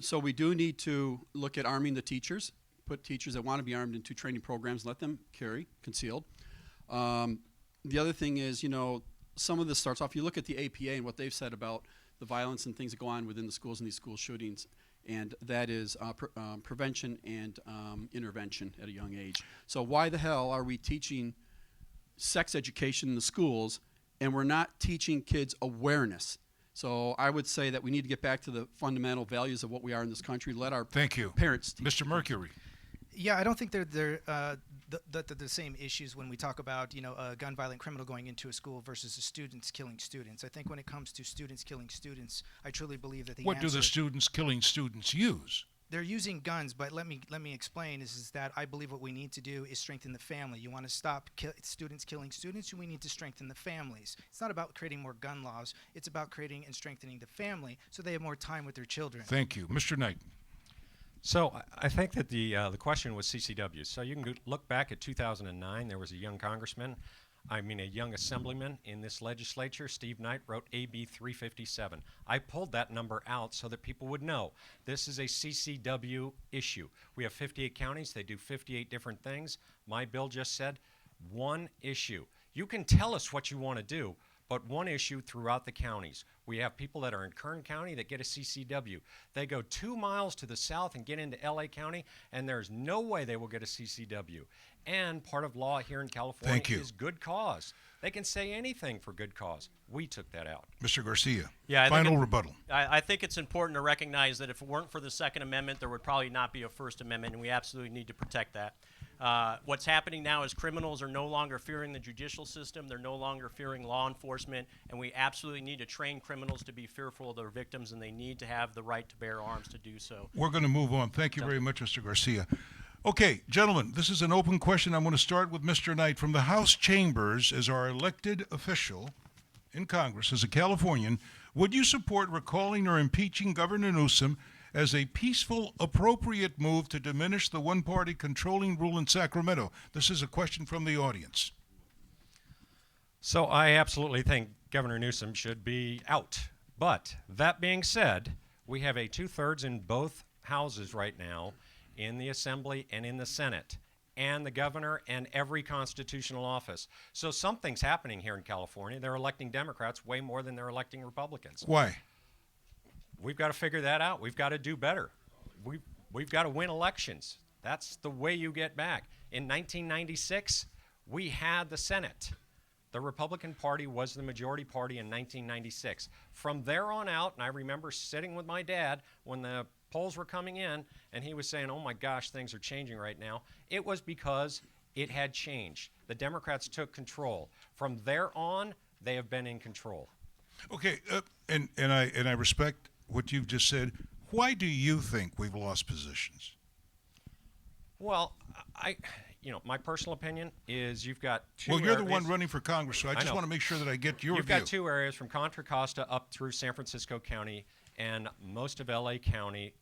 [SPEAKER 8] So we do need to look at arming the teachers, put teachers that want to be armed into training programs, let them carry concealed. The other thing is, some of this starts off, you look at the APA and what they've said about the violence and things that go on within the schools and these school shootings. And that is prevention and intervention at a young age. So why the hell are we teaching sex education in the schools and we're not teaching kids awareness. So I would say that we need to get back to the fundamental values of what we are in this country. Let our
[SPEAKER 6] Thank you.
[SPEAKER 8] parents teach.
[SPEAKER 6] Mr. Mercury.
[SPEAKER 7] Yeah, I don't think they're the same issues when we talk about a gun violent criminal going into a school versus the students killing students. I think when it comes to students killing students, I truly believe that
[SPEAKER 6] What do the students killing students use?
[SPEAKER 7] they're using guns, but let me explain is that I believe what we need to do is strengthen the family. You want to stop students killing students, we need to strengthen the families. It's not about creating more gun laws. It's about creating and strengthening the family so they have more time with their children.
[SPEAKER 6] Thank you. Mr. Knight.
[SPEAKER 9] So I think that the question was CCW. So you can look back at 2009. There was a young a young assemblyman in this legislature. Steve Knight wrote AB 357. I pulled that number out so that people would know this is a CCW issue. We have 58 counties. They do 58 different things. My bill just said one issue. You can tell us what you want to do, but one issue throughout the counties. We have people that are in Kern County that get a CCW. They go 2 miles to the south and get into LA County, and there's no way they will get a CCW. And part of law here in California is good cause. They can say anything for good cause. We took that out.
[SPEAKER 6] Mr. Garcia.
[SPEAKER 10] Yeah,
[SPEAKER 6] Final rebuttal.
[SPEAKER 10] I think it's important to recognize that if it weren't for the Second Amendment, there would probably not be a First Amendment, and we absolutely need to protect that. What's happening now is criminals are no longer fearing the judicial system. They're no longer fearing law enforcement, and we absolutely need to train criminals to be fearful of their victims, and they need to have the right to bear arms to do so.
[SPEAKER 6] We're going to move on. Thank you very much, Mr. Garcia. Okay, gentlemen, this is an open question. I'm going to start with Mr. Knight. From the House chambers, as our elected official in Congress, as a Californian, would you support recalling or impeaching Governor Newsom as a peaceful, appropriate move to diminish the one-party controlling rule in Sacramento? This is a question from the audience.
[SPEAKER 9] So I absolutely think Governor Newsom should be out. But that being said, we have a 2/3 in both houses right now, in the Assembly and in the Senate, and the governor and every constitutional office. So something's happening here in California. They're electing Democrats way more than they're electing Republicans.
[SPEAKER 6] Why?
[SPEAKER 9] We've got to figure that out. We've got to do better. We've got to win elections. That's the way you get back. In 1996, we had the Senate. The Republican Party was the majority party in 1996. From there on out, and I remember sitting with my dad when the polls were coming in, and he was saying, oh my gosh, things are changing right now. It was because it had changed. The Democrats took control. From there on, they have been in control.
[SPEAKER 6] Okay, and I respect what you've just said. Why do you think we've lost positions?
[SPEAKER 9] Well, my personal opinion is you've got two
[SPEAKER 6] Well, you're the
[SPEAKER 9] areas.
[SPEAKER 6] one running for Congress, so I just want to make sure that I get your view.
[SPEAKER 9] You've got two areas from Contra Costa up through San Francisco County and most of LA County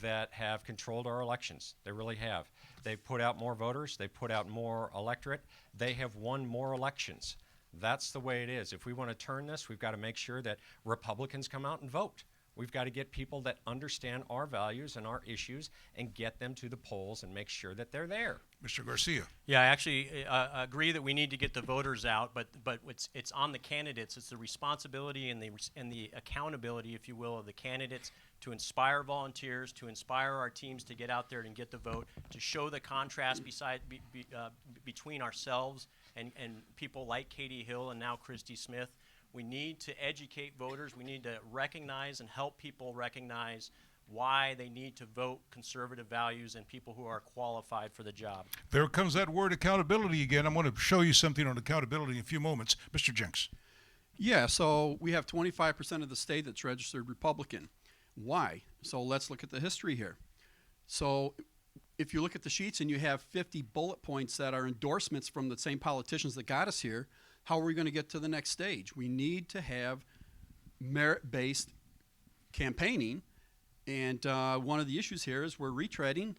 [SPEAKER 9] that have controlled our elections. They really have. They've put out more voters. They've put out more electorate. They have won more elections. That's the way it is. If we want to turn this, we've got to make sure that Republicans come out and vote. We've got to get people that understand our values and our issues and get them to the polls and make sure that they're there.
[SPEAKER 6] Mr. Garcia.
[SPEAKER 10] Yeah, I actually agree that we need to get the voters out, but it's on the candidates. It's the responsibility and the accountability, if you will, of the candidates to inspire volunteers, to inspire our teams to get out there and get the vote, to show the contrast between ourselves and people like Katie Hill and now Christy Smith. We need to educate voters. We need to recognize and help people recognize why they need to vote conservative values and people who are qualified for the job.
[SPEAKER 6] There comes that word accountability again. I'm going to show you something on accountability in a few moments. Mr. Jenks.
[SPEAKER 8] Yeah, so we have 25% of the state that's registered Republican. Why? So let's look at the history here. So if you look at the sheets and you have 50 bullet points that are endorsements from the same politicians that got us here, how are we going to get to the next stage? We need to have merit-based campaigning, and one of the issues here is we're retreading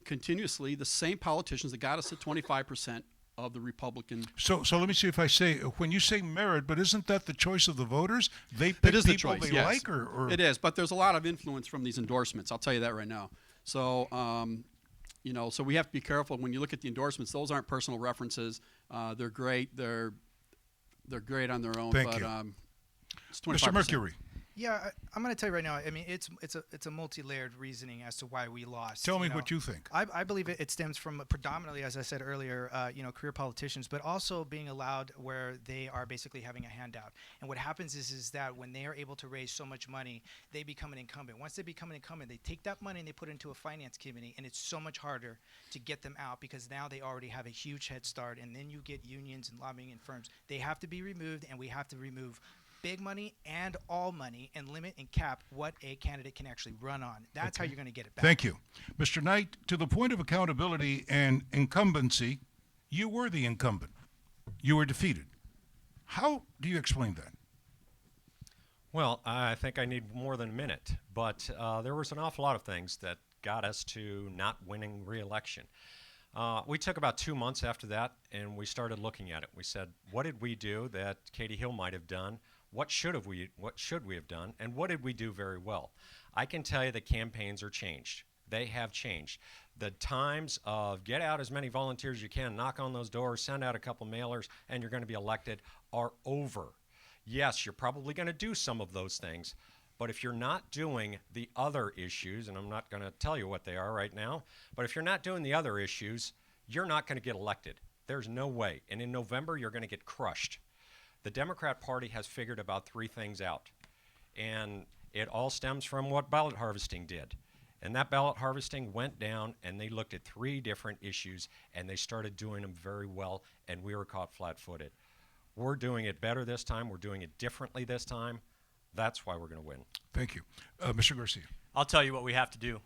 [SPEAKER 8] continuously the same politicians that got us at 25% of the Republican.
[SPEAKER 6] So let me see if I say, when you say merit, but isn't that the choice of the voters? They pick
[SPEAKER 8] the
[SPEAKER 6] people
[SPEAKER 8] choice,
[SPEAKER 6] they
[SPEAKER 8] yes.
[SPEAKER 6] like, or
[SPEAKER 8] It is, but there's a lot of influence from these endorsements. I'll tell you that right now. So, so we have to be careful when you look at the endorsements. Those aren't personal references. They're great. They're great on their own.
[SPEAKER 6] Thank
[SPEAKER 8] but,
[SPEAKER 6] you.
[SPEAKER 8] It's 25%.
[SPEAKER 6] Mr. Mercury.
[SPEAKER 7] Yeah, I'm going to tell you right now. I mean, it's a multi-layered reasoning as to why we lost.
[SPEAKER 6] Tell me
[SPEAKER 7] know.
[SPEAKER 6] what you think.
[SPEAKER 7] I believe it stems from predominantly, as I said earlier, career politicians, but also being allowed where they are basically having a handout. And what happens is that when they are able to raise so much money, they become an incumbent. Once they become an incumbent, they take that money and they put it into a finance committee, and it's so much harder to get them out because now they already have a huge head start. And then you get unions and lobbying and firms. They have to be removed, and we have to remove big money and all money and limit and cap what a candidate can actually run on. That's how you're going to get it back.
[SPEAKER 6] Thank you. Mr. Knight, to the point of accountability and incumbency, you were the incumbent. You were defeated. How do you explain that?
[SPEAKER 9] Well, I think I need more than a minute, but there was an awful lot of things that got us to not winning re-election. We took about 2 months after that, and we started looking at it. We said, what did we do that Katie Hill might have done? What should we have done? And what did we do very well? I can tell you the campaigns are changed. They have changed. The times of get out as many volunteers as you can, knock on those doors, send out a couple mailers, and you're going to be elected are over. Yes, you're probably going to do some of those things, but if you're not doing the other issues, and I'm not going to tell you what they are right now, but if you're not doing the other issues, you're not going to get elected. There's no way. And in November, you're going to get crushed. The Democrat Party has figured about 3 things out, and it all stems from what ballot harvesting did. And that ballot harvesting went down, and they looked at 3 different issues, and they started doing them very well, and we were caught flat-footed. We're doing it better this time. We're doing it differently this time. That's why we're going to win.
[SPEAKER 6] Thank you. Mr. Garcia.
[SPEAKER 10] I'll tell you what we have to do.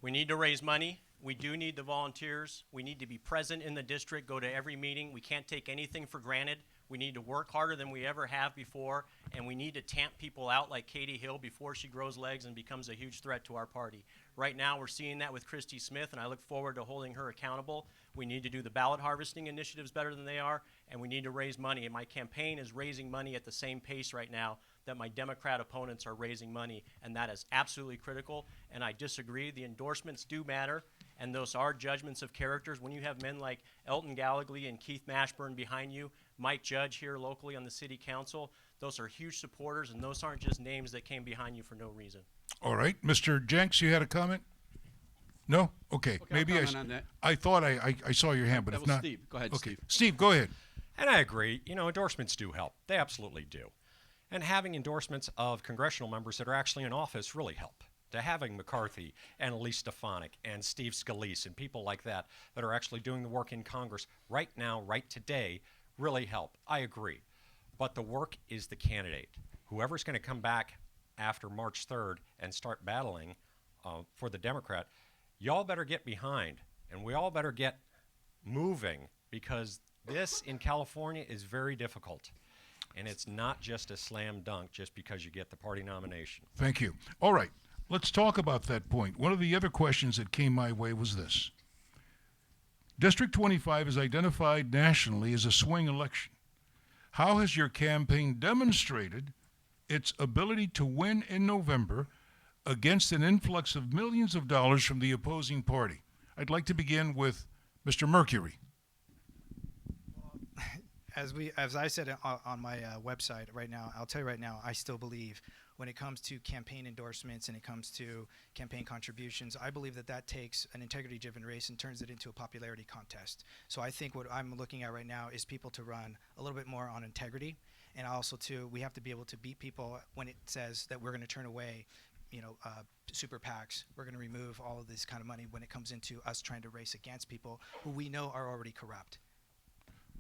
[SPEAKER 10] We need to raise money. We do need the volunteers. We need to be present in the district, go to every meeting. We can't take anything for granted. We need to work harder than we ever have before, and we need to tamp people out like Katie Hill before she grows legs and becomes a huge threat to our party. Right now, we're seeing that with Christy Smith, and I look forward to holding her accountable. We need to do the ballot harvesting initiatives better than they are, and we need to raise money. And my campaign is raising money at the same pace right now that my Democrat opponents are raising money, and that is absolutely critical. And I disagree. The endorsements do matter, and those are judgments of characters. When you have men like Elton Gallagly and Keith Mashburn behind you, Mike Judge here locally on the city council, those are huge supporters, and those aren't just names that came behind you for no reason.
[SPEAKER 6] All right. Mr. Jenks, you had a comment? No? Okay. Maybe
[SPEAKER 8] I'll comment on that.
[SPEAKER 6] I thought I saw your hand, but
[SPEAKER 8] That
[SPEAKER 6] if
[SPEAKER 8] was
[SPEAKER 6] not.
[SPEAKER 8] Steve. Go ahead,
[SPEAKER 6] okay.
[SPEAKER 8] Steve.
[SPEAKER 6] Steve, go ahead.
[SPEAKER 9] And I agree. You know, endorsements do help. They absolutely do. And having endorsements of congressional members that are actually in office really help. To having McCarthy and Elise Stefanik and Steve Scalise and people like that that are actually doing the work in Congress right now, right today, really help. I agree. But the work is the candidate. Whoever's going to come back after March 3rd and start battling for the Democrat, y'all better get behind, and we all better get moving, because this in California is very difficult. And it's not just a slam dunk just because you get the party nomination.
[SPEAKER 6] Thank you. All right. Let's talk about that point. One of the other questions that came my way was this. District 25 is identified nationally as a swing election. How has your campaign demonstrated its ability to win in November against an influx of millions of dollars from the opposing party? I'd like to begin with Mr. Mercury.
[SPEAKER 7] As I said on my website right now, I'll tell you right now, I still believe when it comes to campaign endorsements and it comes to campaign contributions, I believe that takes an integrity-driven race and turns it into a popularity contest. So I think what I'm looking at right now is people to run a little bit more on integrity, and also too, we have to be able to beat people when it says that we're going to turn away, super PACs. We're going to remove all of this kind of money when it comes into us trying to race against people who we know are already corrupt.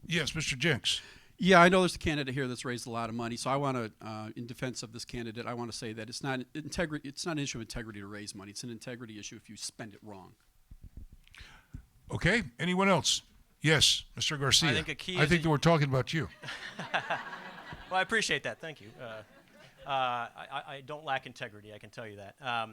[SPEAKER 6] Yes, Mr. Jenks.
[SPEAKER 8] Yeah, I know there's a candidate here that's raised a lot of money, so I want to, in defense of this candidate, I want to say that it's not integrity. It's not an issue of integrity to raise money. It's an integrity issue if you spend it wrong.
[SPEAKER 6] Okay. Anyone else? Yes, Mr. Garcia.
[SPEAKER 10] I think a key
[SPEAKER 6] I
[SPEAKER 10] is
[SPEAKER 6] think
[SPEAKER 10] that
[SPEAKER 6] that we're talking about you.
[SPEAKER 10] Well, I appreciate that. Thank you. I don't lack integrity, I can tell you that.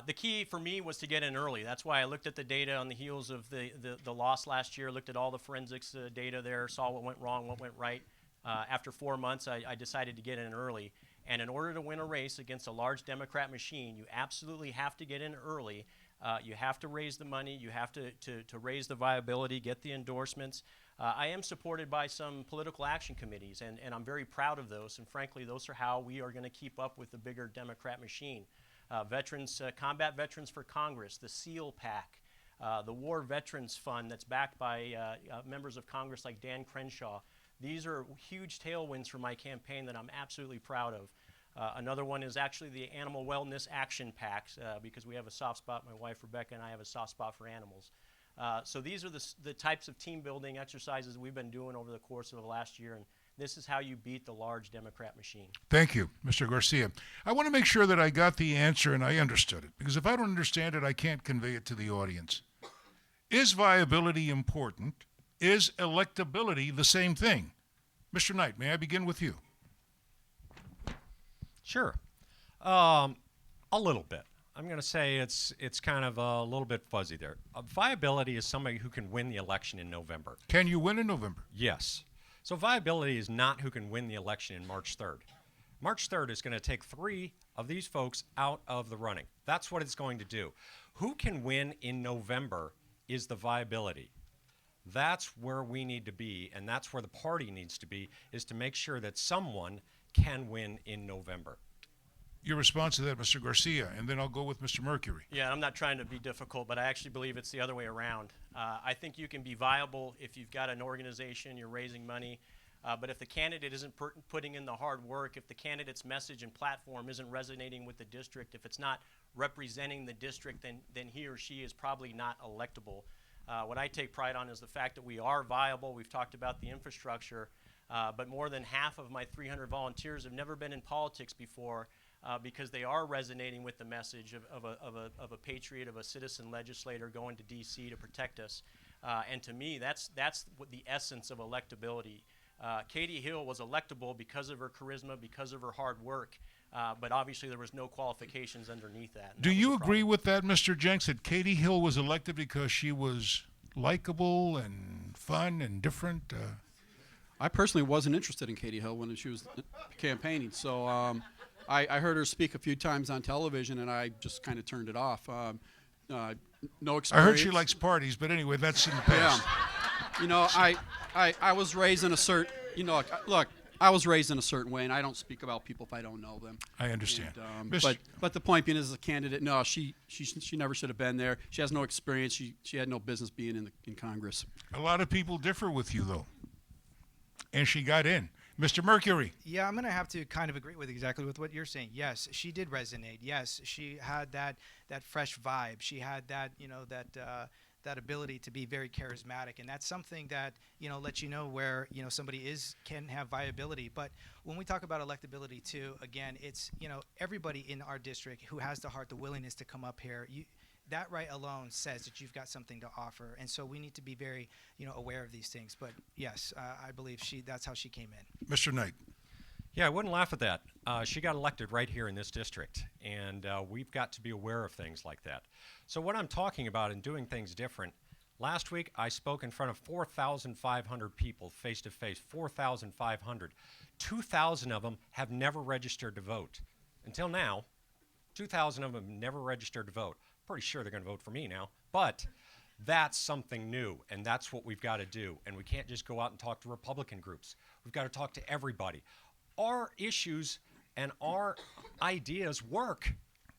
[SPEAKER 10] The key for me was to get in early. That's why I looked at the data on the heels of the loss last year, looked at all the forensics data there, saw what went wrong, what went right. After 4 months, I decided to get in early. And in order to win a race against a large Democrat machine, you absolutely have to get in early. You have to raise the money. You have to raise the viability, get the endorsements. I am supported by some political action committees, and I'm very proud of those. And frankly, those are how we are going to keep up with the bigger Democrat machine. Combat Veterans for Congress, the SEAL PAC, the War Veterans Fund that's backed by members of Congress like Dan Crenshaw. These are huge tailwinds for my campaign that I'm absolutely proud of. Another one is actually the Animal Wellness Action PAC, because we have a soft spot, my wife Rebecca and I have a soft spot for animals. So these are the types of team building exercises we've been doing over the course of the last year, and this is how you beat the large Democrat machine.
[SPEAKER 6] Thank you, Mr. Garcia. I want to make sure that I got the answer and I understood it, because if I don't understand it, I can't convey it to the audience. Is viability important? Is electability the same thing? Mr. Knight, may I begin with you?
[SPEAKER 9] Sure. A little bit. I'm going to say it's kind of a little bit fuzzy there. Viability is somebody who can win the election in November.
[SPEAKER 6] Can you win in November?
[SPEAKER 9] Yes. So viability is not who can win the election in March 3rd. March 3rd is going to take 3 of these folks out of the running. That's what it's going to do. Who can win in November is the viability. That's where we need to be, and that's where the party needs to be, is to make sure that someone can win in November.
[SPEAKER 6] Your response to that, Mr. Garcia, and then I'll go with Mr. Mercury.
[SPEAKER 10] Yeah, I'm not trying to be difficult, but I actually believe it's the other way around. I think you can be viable if you've got an organization, you're raising money, but if the candidate isn't putting in the hard work, if the candidate's message and platform isn't resonating with the district, if it's not representing the district, then he or she is probably not electable. What I take pride on is the fact that we are viable. We've talked about the infrastructure, but more than half of my 300 volunteers have never been in politics before, because they are resonating with the message of a patriot, of a citizen legislator going to D.C. to protect us. And to me, that's what the essence of electability. Katie Hill was electable because of her charisma, because of her hard work, but obviously there was no qualifications underneath that.
[SPEAKER 6] Do you agree with that, Mr. Jenks, that Katie Hill was elected because she was likable and fun and different?
[SPEAKER 8] I personally wasn't interested in Katie Hill when she was campaigning, so I heard her speak a few times on television, and I just kind of turned it off. No experience.
[SPEAKER 6] I heard she likes parties, but anyway, that's in the past.
[SPEAKER 8] Yeah. You know, I was raised in a certain, look, I was raised in a certain way, and I don't speak about people if I don't know them.
[SPEAKER 6] I understand.
[SPEAKER 8] And, but the point being, as a candidate, no, she never should have been there. She has no experience. She had no business being in Congress.
[SPEAKER 6] A lot of people differ with you, though, and she got in. Mr. Mercury.
[SPEAKER 7] Yeah, I'm going to have to kind of agree with exactly with what you're saying. Yes, she did resonate. Yes, she had that fresh vibe. She had that, that ability to be very charismatic, and that's something that lets you know where somebody can have viability. But when we talk about electability too, again, it's everybody in our district who has the heart, the willingness to come up here. That right alone says that you've got something to offer, and so we need to be very aware of these things. But yes, I believe that's how she came in.
[SPEAKER 6] Mr. Knight.
[SPEAKER 9] Yeah, I wouldn't laugh at that. She got elected right here in this district, and we've got to be aware of things like that. So what I'm talking about in doing things different, last week I spoke in front of 4,500 people face-to-face, 4,500. 2,000 of them have never registered to vote. Until now, 2,000 of them have never registered to vote. Pretty sure they're going to vote for me now, but that's something new, and that's what we've got to do. And we can't just go out and talk to Republican groups. We've got to talk to everybody. Our issues and our ideas work.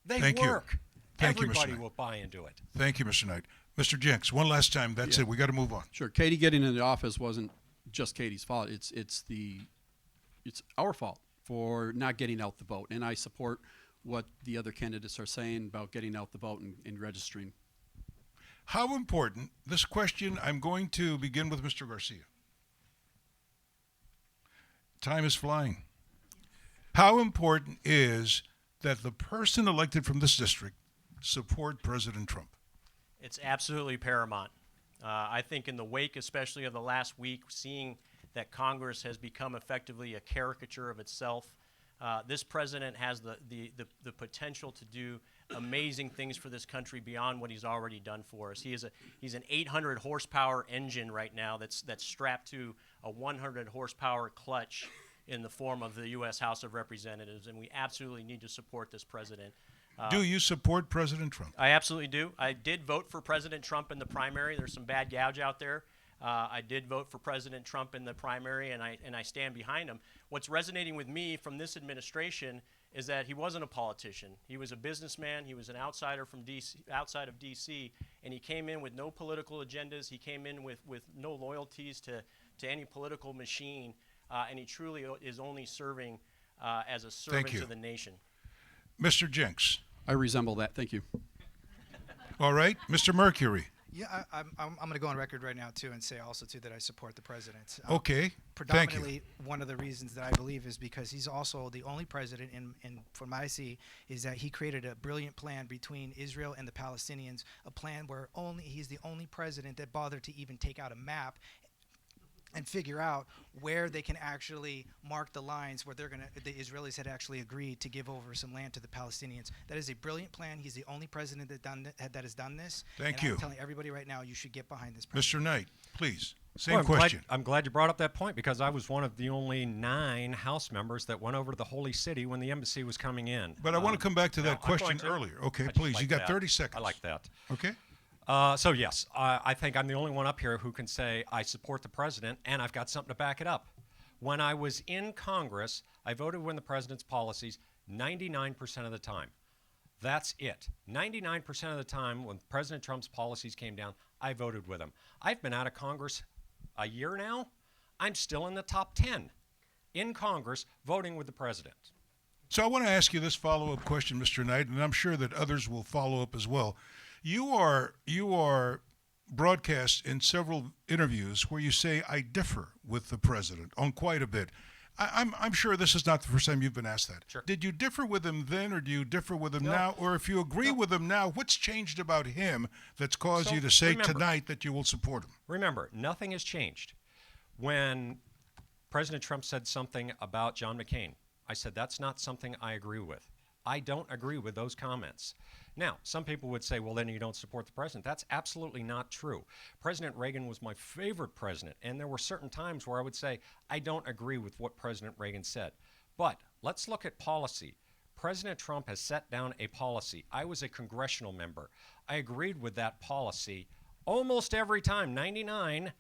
[SPEAKER 9] They
[SPEAKER 6] Thank
[SPEAKER 9] work.
[SPEAKER 6] You. Thank
[SPEAKER 9] Everybody
[SPEAKER 6] you, Mr.
[SPEAKER 9] will buy into it.
[SPEAKER 6] Thank you, Mr. Knight. Mr. Jenks, one last time. That's it. We got to move on.
[SPEAKER 8] Sure. Katie getting into office wasn't just Katie's fault. It's our fault for not getting out the vote, and I support what the other candidates are saying about getting out the vote and registering.
[SPEAKER 6] How important, this question, I'm going to begin with Mr. Garcia. Time is flying. How important is that the person elected from this district support President Trump?
[SPEAKER 10] It's absolutely paramount. I think in the wake, especially of the last week, seeing that Congress has become effectively a caricature of itself, this president has the potential to do amazing things for this country beyond what he's already done for us. He's an 800 horsepower engine right now that's strapped to a 100 horsepower clutch in the form of the U.S. House of Representatives, and we absolutely need to support this president.
[SPEAKER 6] Do you support President Trump?
[SPEAKER 10] I absolutely do. I did vote for President Trump in the primary. There's some bad gouge out there. I did vote for President Trump in the primary, and I stand behind him. What's resonating with me from this administration is that he wasn't a politician. He was a businessman. He was an outsider from DC, outside of DC, and he came in with no political agendas. He came in with no loyalties to any political machine, and he truly is only serving as a servant to the nation.
[SPEAKER 6] Mr. Jenks.
[SPEAKER 8] I resemble that. Thank you.
[SPEAKER 6] All right. Mr. Mercury.
[SPEAKER 7] Yeah, I'm going to go on record right now, too, and say also, too, that I support the president.
[SPEAKER 6] Okay. Thank you.
[SPEAKER 7] Predominantly, one of the reasons that I believe is because he's also the only president, and from what I see, is that he created a brilliant plan between Israel and the Palestinians, a plan where he's the only president that bothered to even take out a map and figure out where they can actually mark the lines where the Israelis had actually agreed to give over some land to the Palestinians. That is a brilliant plan. He's the only president that has done this.
[SPEAKER 6] Thank
[SPEAKER 7] and
[SPEAKER 6] you.
[SPEAKER 7] I'm telling everybody right now, you should get behind this
[SPEAKER 6] Mr.
[SPEAKER 7] president.
[SPEAKER 6] Knight, please. Same question.
[SPEAKER 9] I'm glad you brought up that point because I was one of the only 9 House members that went over to the Holy City when the embassy was coming in.
[SPEAKER 6] But I want to come back to that
[SPEAKER 9] I'm going
[SPEAKER 6] question
[SPEAKER 9] to.
[SPEAKER 6] earlier. Okay,
[SPEAKER 9] I just
[SPEAKER 6] please.
[SPEAKER 9] like
[SPEAKER 6] You got
[SPEAKER 9] that.
[SPEAKER 6] 30 seconds.
[SPEAKER 9] I like that.
[SPEAKER 6] Okay.
[SPEAKER 9] So yes, I think I'm the only one up here who can say I support the president, and I've got something to back it up. When I was in Congress, I voted with the president's policies 99% of the time. That's it. 99% of the time when President Trump's policies came down, I voted with him. I've been out of Congress a year now. I'm still in the top 10 in Congress voting with the president.
[SPEAKER 6] So I want to ask you this follow-up question, Mr. Knight, and I'm sure that others will follow up as well. You are broadcast in several interviews where you say, I differ with the president on quite a bit. I'm sure this is not the first time you've been asked that.
[SPEAKER 9] Sure.
[SPEAKER 6] Did you differ with him then, or do you differ with him now? Or if you agree with him now, what's changed about him that's caused you to say tonight that you will support him?
[SPEAKER 9] Remember, nothing has changed. When President Trump said something about John McCain, I said, that's not something I agree with. I don't agree with those comments. Now, some people would say, well, then you don't support the president. That's absolutely not true. President Reagan was my favorite president, and there were certain times where I would say, I don't agree with what President Reagan said. But let's look at policy. President Trump has set down a policy. I was a congressional member. I agreed with that policy almost every time, 99%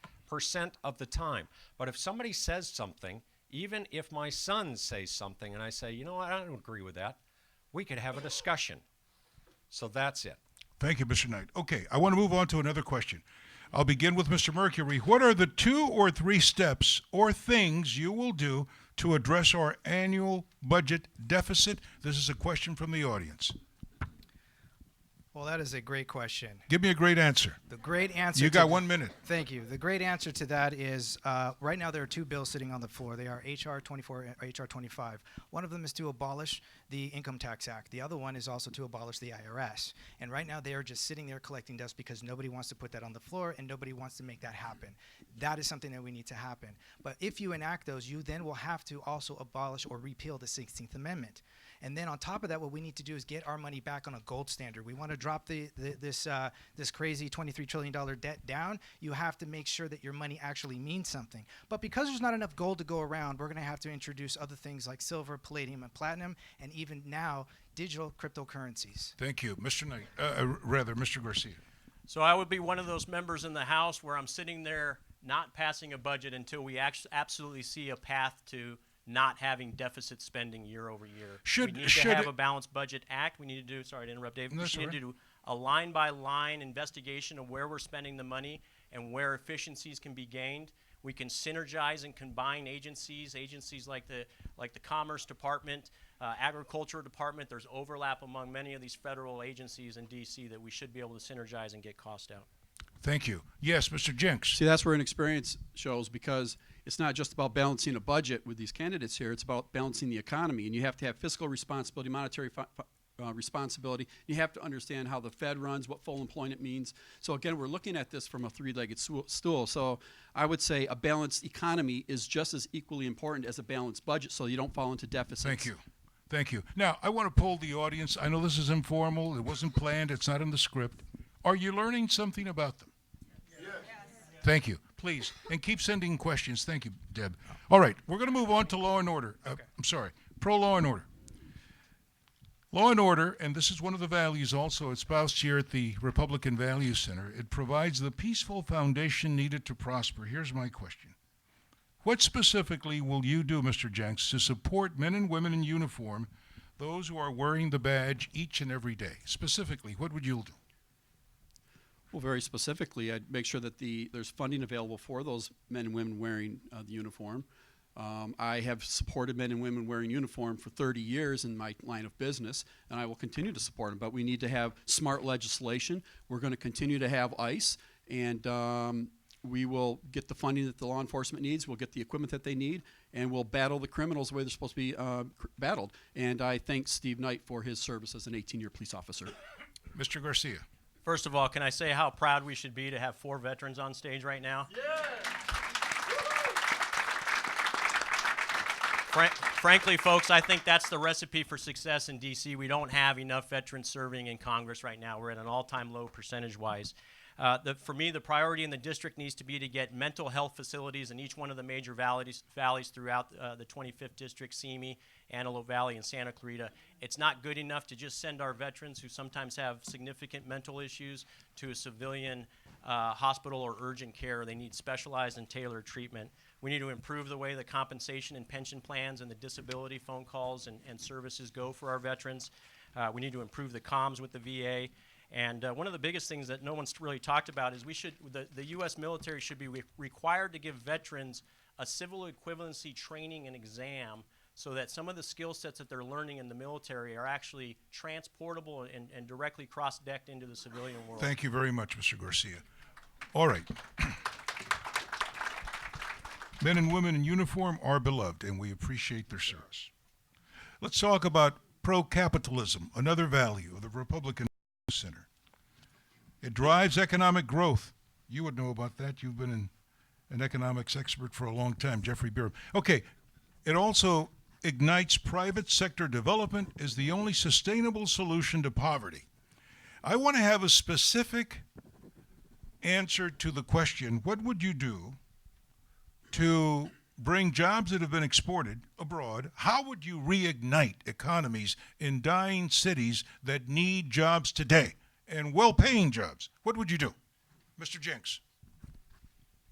[SPEAKER 9] of the time. But if somebody says something, even if my son says something, and I say, you know what, I don't agree with that, we could have a discussion. So that's it.
[SPEAKER 6] Thank you, Mr. Knight. Okay, I want to move on to another question. I'll begin with Mr. Mercury. What are the 2 or 3 steps or things you will do to address our annual budget deficit? This is a question from the audience.
[SPEAKER 7] Well, that is a great question.
[SPEAKER 6] Give me a great answer.
[SPEAKER 7] The great answer.
[SPEAKER 6] You got 1 minute.
[SPEAKER 7] Thank you. The great answer to that is right now there are 2 bills sitting on the floor. They are H.R. 24 and H.R. 25. One of them is to abolish the Income Tax Act. The other one is also to abolish the IRS. And right now they are just sitting there collecting dust because nobody wants to put that on the floor and nobody wants to make that happen. That is something that we need to happen. But if you enact those, you then will have to also abolish or repeal the 16th Amendment. And then on top of that, what we need to do is get our money back on a gold standard. We want to drop this crazy $23 trillion debt down. You have to make sure that your money actually means something. But because there's not enough gold to go around, we're going to have to introduce other things like silver, palladium, and platinum, and even now, digital cryptocurrencies.
[SPEAKER 6] Thank you. Mr. Knight, Mr. Garcia.
[SPEAKER 10] So I would be one of those members in the House where I'm sitting there not passing a budget until we absolutely see a path to not having deficit spending year over year. We need to have a balanced budget act. We need to do, sorry to interrupt, Dave. We need to do a line-by-line investigation of where we're spending the money and where efficiencies can be gained. We can synergize and combine agencies like the Commerce Department, Agriculture Department. There's overlap among many of these federal agencies in D.C. that we should be able to synergize and get cost out.
[SPEAKER 6] Thank you. Yes, Mr. Jenks.
[SPEAKER 8] See, that's where inexperience shows because it's not just about balancing a budget with these candidates here. It's about balancing the economy, and you have to have fiscal responsibility, monetary responsibility. You have to understand how the Fed runs, what full employment means. So again, we're looking at this from a 3-legged stool. So I would say a balanced economy is just as equally important as a balanced budget so you don't fall into deficits.
[SPEAKER 6] Thank you. Thank you. Now, I want to poll the audience. I know this is informal. It wasn't planned. It's not in the script. Are you learning something about them? Yes. Thank you. Please. And keep sending questions. Thank you, Deb. All right. We're going to move on to law and order. I'm sorry. Pro law and order. Law and order, and this is one of the values also espoused here at the Republican Value Center, it provides the peaceful foundation needed to prosper. Here's my question. What specifically will you do, Mr. Jenks, to support men and women in uniform, those who are wearing the badge each and every day? Specifically, what would you do?
[SPEAKER 8] Well, very specifically, I'd make sure that there's funding available for those men and women wearing the uniform. I have supported men and women wearing uniform for 30 years in my line of business, and I will continue to support them. But we need to have smart legislation. We're going to continue to have ICE, and we will get the funding that the law enforcement needs. We'll get the equipment that they need, and we'll battle the criminals the way they're supposed to be battled. And I thank Steve Knight for his service as an 18-year police officer.
[SPEAKER 6] Mr. Garcia.
[SPEAKER 10] First of all, can I say how proud we should be to have 4 veterans on stage right now? Frankly, folks, I think that's the recipe for success in D.C. We don't have enough veterans serving in Congress right now. We're at an all-time low percentage-wise. For me, the priority in the district needs to be to get mental health facilities in each one of the major valleys throughout the 25th District, Simi, Antelope Valley, and Santa Clarita. It's not good enough to just send our veterans who sometimes have significant mental issues to a civilian hospital or urgent care. They need specialized and tailored treatment. We need to improve the way the compensation and pension plans and the disability phone calls and services go for our veterans. We need to improve the comms with the VA. And one of the biggest things that no one's really talked about is the U.S. military should be required to give veterans a civil equivalency training and exam so that some of the skill sets that they're learning in the military are actually transportable and directly cross-decked into the civilian world.
[SPEAKER 6] Thank you very much, Mr. Garcia. All right. Men and women in uniform are beloved, and we appreciate their service. Let's talk about pro-capitalism, another value of the Republican Center. It drives economic growth. You would know about that. You've been an economics expert for a long time, Jeffrey Beer. Okay, it also ignites private sector development as the only sustainable solution to poverty. I want to have a specific answer to the question, what would you do to bring jobs that have been exported abroad? How would you reignite economies in dying cities that need jobs today and well-paying jobs? What would you do? Mr. Jenks.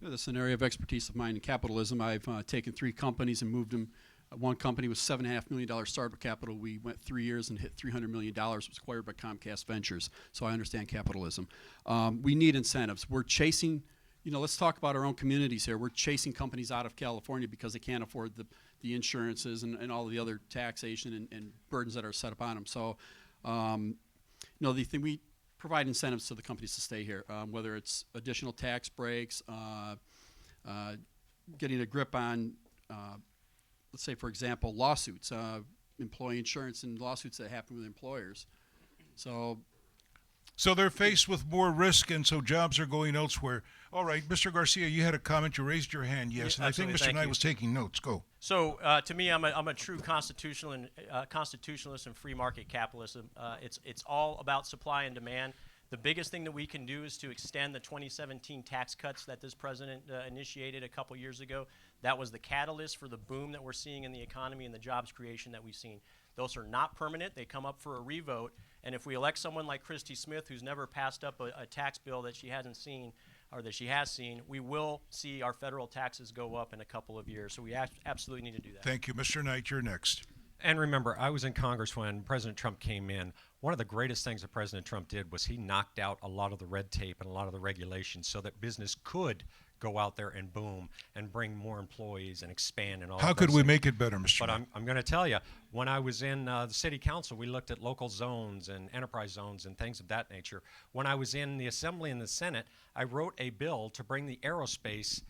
[SPEAKER 8] This is an area of expertise of mine in capitalism. I've taken 3 companies and moved them. One company was $7.5 million startup capital. We went 3 years and hit $300 million. It was acquired by Comcast Ventures. So I understand capitalism. We need incentives. We're chasing, let's talk about our own communities here. We're chasing companies out of California because they can't afford the insurances and all of the other taxation and burdens that are set upon them. So, the thing we provide incentives to the companies to stay here, whether it's additional tax breaks, getting a grip on, let's say, for example, lawsuits, employee insurance and lawsuits that happen with employers.
[SPEAKER 6] So they're faced with more risk, and so jobs are going elsewhere. All right, Mr. Garcia, you had a comment. You raised your hand, yes,
[SPEAKER 10] Yeah,
[SPEAKER 6] and I think Mr. Knight was taking notes. Go.
[SPEAKER 10] So to me, I'm a true constitutionalist and free market capitalist. It's all about supply and demand. The biggest thing that we can do is to extend the 2017 tax cuts that this president initiated a couple years ago. That was the catalyst for the boom that we're seeing in the economy and the jobs creation that we've seen. Those are not permanent. They come up for a revote. And if we elect someone like Christy Smith, who's never passed up a tax bill that she hasn't seen, or that she has seen, we will see our federal taxes go up in a couple of years. So we absolutely need to do that.
[SPEAKER 6] Thank you. Mr. Knight, you're next.
[SPEAKER 9] And remember, I was in Congress when President Trump came in. One of the greatest things that President Trump did was he knocked out a lot of the red tape and a lot of the regulations so that business could go out there and boom and bring more employees and expand and all.
[SPEAKER 6] How could we make it better, Mr.
[SPEAKER 9] But
[SPEAKER 6] Knight?
[SPEAKER 9] I'm going to tell you, when I was in the city council, we looked at local zones and enterprise zones and things of that nature. When I was in the Assembly and the Senate, I wrote a bill to bring the aerospace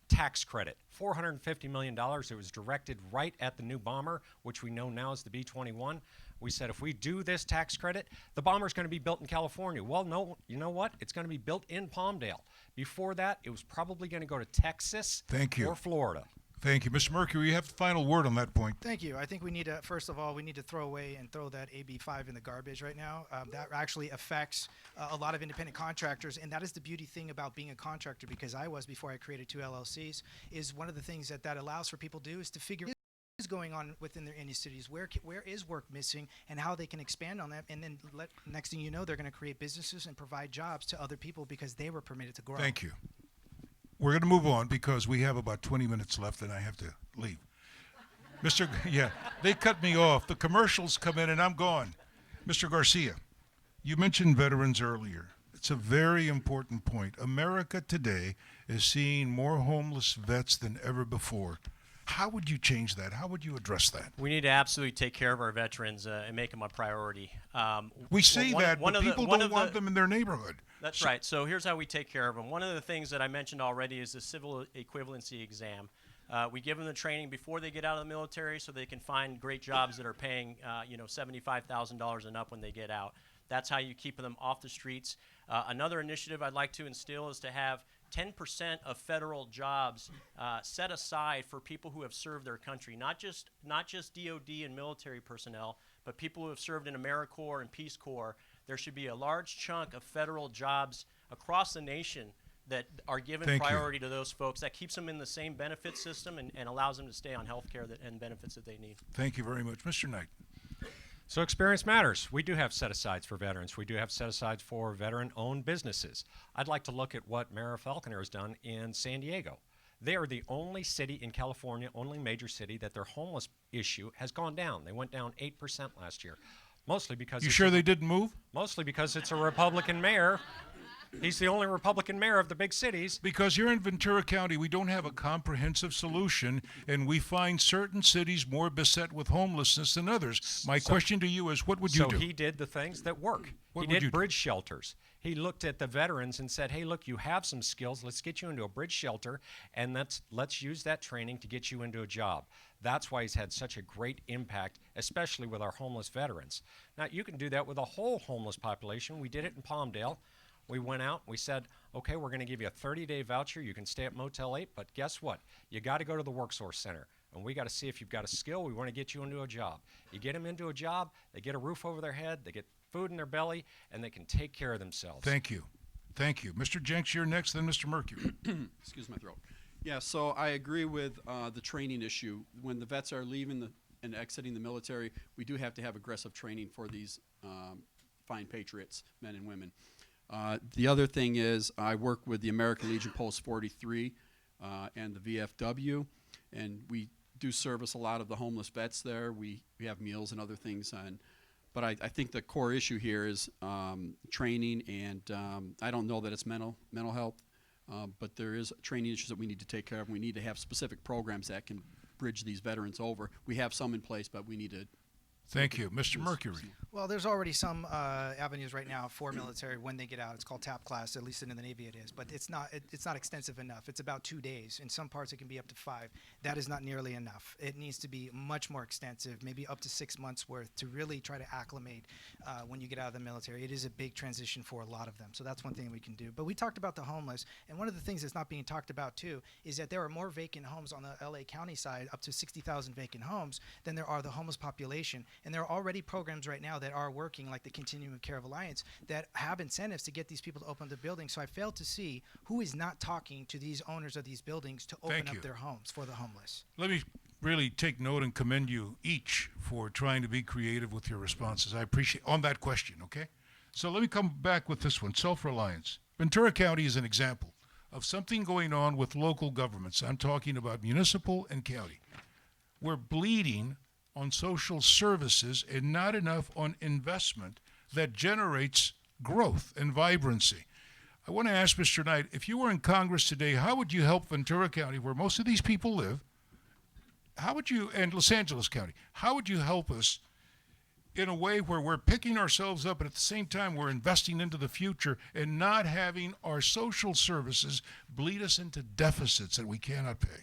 [SPEAKER 9] tax credit, $450 million. It was directed right at the new bomber, which we know now is the B-21. We said, if we do this tax credit, the bomber's going to be built in California. Well, no, you know what? It's going to be built in Palmdale. Before that, it was probably going to go to Texas or Florida.
[SPEAKER 6] Thank you. Mr. Mercury, you have the final word on that point.
[SPEAKER 7] Thank you. I think we need to, first of all, we need to throw that AB 5 in the garbage right now. That actually affects a lot of independent contractors, and that is the beauty thing about being a contractor, because I was before I created 2 LLCs, is one of the things that allows for people to do is to figure going on within their inner cities, where is work missing, and how they can expand on that. And then next thing you know, they're going to create businesses and provide jobs to other people because they were permitted to grow.
[SPEAKER 6] Thank you. We're going to move on because we have about 20 minutes left and I have to leave. Yeah, they cut me off. The commercials come in and I'm gone. Mr. Garcia, you mentioned veterans earlier. It's a very important point. America today is seeing more homeless vets than ever before. How would you change that? How would you address that?
[SPEAKER 10] We need to absolutely take care of our veterans and make them a priority.
[SPEAKER 6] We say that, but people don't want them in their neighborhood.
[SPEAKER 10] That's right. So here's how we take care of them. One of the things that I mentioned already is the civil equivalency exam. We give them the training before they get out of the military so they can find great jobs that are paying $75,000 and up when they get out. That's how you keep them off the streets. Another initiative I'd like to instill is to have 10% of federal jobs set aside for people who have served their country, not just DOD and military personnel, but people who have served in AmeriCorps and Peace Corps. There should be a large chunk of federal jobs across the nation that are given priority to those folks. That keeps them in the same benefit system and allows them to stay on health care and benefits that they need.
[SPEAKER 6] Thank you very much. Mr. Knight.
[SPEAKER 9] So experience matters. We do have set-asides for veterans. We do have set-asides for veteran-owned businesses. I'd like to look at what Mayor Falconer has done in San Diego. They are the only city in California, only major city, that their homeless issue has gone down. They went down 8% last year, mostly because...
[SPEAKER 6] You sure they didn't move?
[SPEAKER 9] Mostly because it's a Republican mayor. He's the only Republican mayor of the big cities.
[SPEAKER 6] Because you're in Ventura County, we don't have a comprehensive solution, and we find certain cities more beset with homelessness than others. My question to you is, what would you do?
[SPEAKER 9] So he did the things that work.
[SPEAKER 6] What
[SPEAKER 9] He
[SPEAKER 6] would you
[SPEAKER 9] did
[SPEAKER 6] do?
[SPEAKER 9] bridge shelters. He looked at the veterans and said, hey, look, you have some skills. Let's get you into a bridge shelter, and let's use that training to get you into a job. That's why he's had such a great impact, especially with our homeless veterans. Now, you can do that with a whole homeless population. We did it in Palmdale. We went out, we said, okay, we're going to give you a 30-day voucher. You can stay at Motel 8, but guess what? You got to go to the WorkSource Center, and we got to see if you've got a skill. We want to get you into a job. You get them into a job, they get a roof over their head, they get food in their belly, and they can take care of themselves.
[SPEAKER 6] Thank you. Thank you. Mr. Jenks, you're next, then Mr. Mercury.
[SPEAKER 8] Excuse my throat. Yeah, so I agree with the training issue. When the vets are leaving and exiting the military, we do have to have aggressive training for these fine patriots, men and women. The other thing is I work with the American Legion Post 43 and the VFW, and we do service a lot of the homeless vets there. We have meals and other things on. But I think the core issue here is training, and I don't know that it's mental health, but there is training issues that we need to take care of. We need to have specific programs that can bridge these veterans over. We have some in place, but we need to.
[SPEAKER 6] Thank you. Mr. Mercury.
[SPEAKER 7] Well, there's already some avenues right now for military when they get out. It's called TAP class, at least in the Navy it is. But it's not extensive enough. It's about 2 days. In some parts, it can be up to 5. That is not nearly enough. It needs to be much more extensive, maybe up to 6 months worth, to really try to acclimate when you get out of the military. It is a big transition for a lot of them. So that's one thing we can do. But we talked about the homeless. And one of the things that's not being talked about, too, is that there are more vacant homes on the LA County side, up to 60,000 vacant homes, than there are the homeless population. And there are already programs right now that are working, like the Continuum of Care Alliance, that have incentives to get these people to open the buildings. So I fail to see who is not talking to these owners of these buildings to open up their homes for the homeless.
[SPEAKER 6] Let me really take note and commend you each for trying to be creative with your responses. I appreciate on that question, okay? So let me come back with this one, self-reliance. Ventura County is an example of something going on with local governments. I'm talking about municipal and county. We're bleeding on social services and not enough on investment that generates growth and vibrancy. I want to ask Mr. Knight, if you were in Congress today, how would you help Ventura County, where most of these people live, and Los Angeles County, how would you help us in a way where we're picking ourselves up, but at the same time we're investing into the future and not having our social services bleed us into deficits that we cannot pay?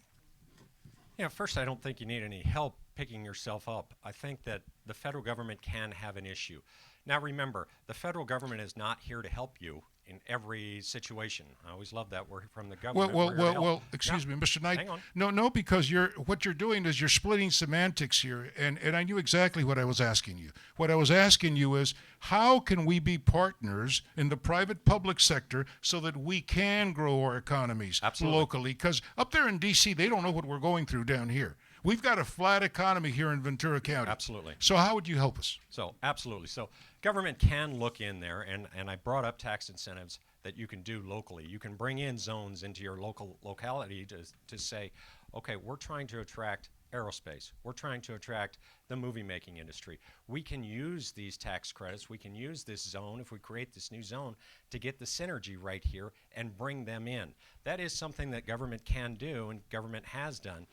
[SPEAKER 9] Yeah, first, I don't think you need any help picking yourself up. I think that the federal government can have an issue. Now remember, the federal government is not here to help you in every situation. I always love that word from the government.
[SPEAKER 6] Well, excuse me, Mr. Knight.
[SPEAKER 9] Hang on.
[SPEAKER 6] No, because what you're doing is you're splitting semantics here, and I knew exactly what I was asking you. What I was asking you is, how can we be partners in the private-public sector so that we can grow our economies locally? Because up there in D.C., they don't know what we're going through down here. We've got a flat economy here in Ventura County.
[SPEAKER 9] Absolutely.
[SPEAKER 6] So how would you help us?
[SPEAKER 9] So, absolutely. So, government can look in there, and I brought up tax incentives that you can do locally. You can bring in zones into your local locality to say, okay, we're trying to attract aerospace. We're trying to attract the movie making industry. We can use these tax credits. We can use this zone, if we create this new zone, to get the synergy right here and bring them in. That is something that government can do and government has done.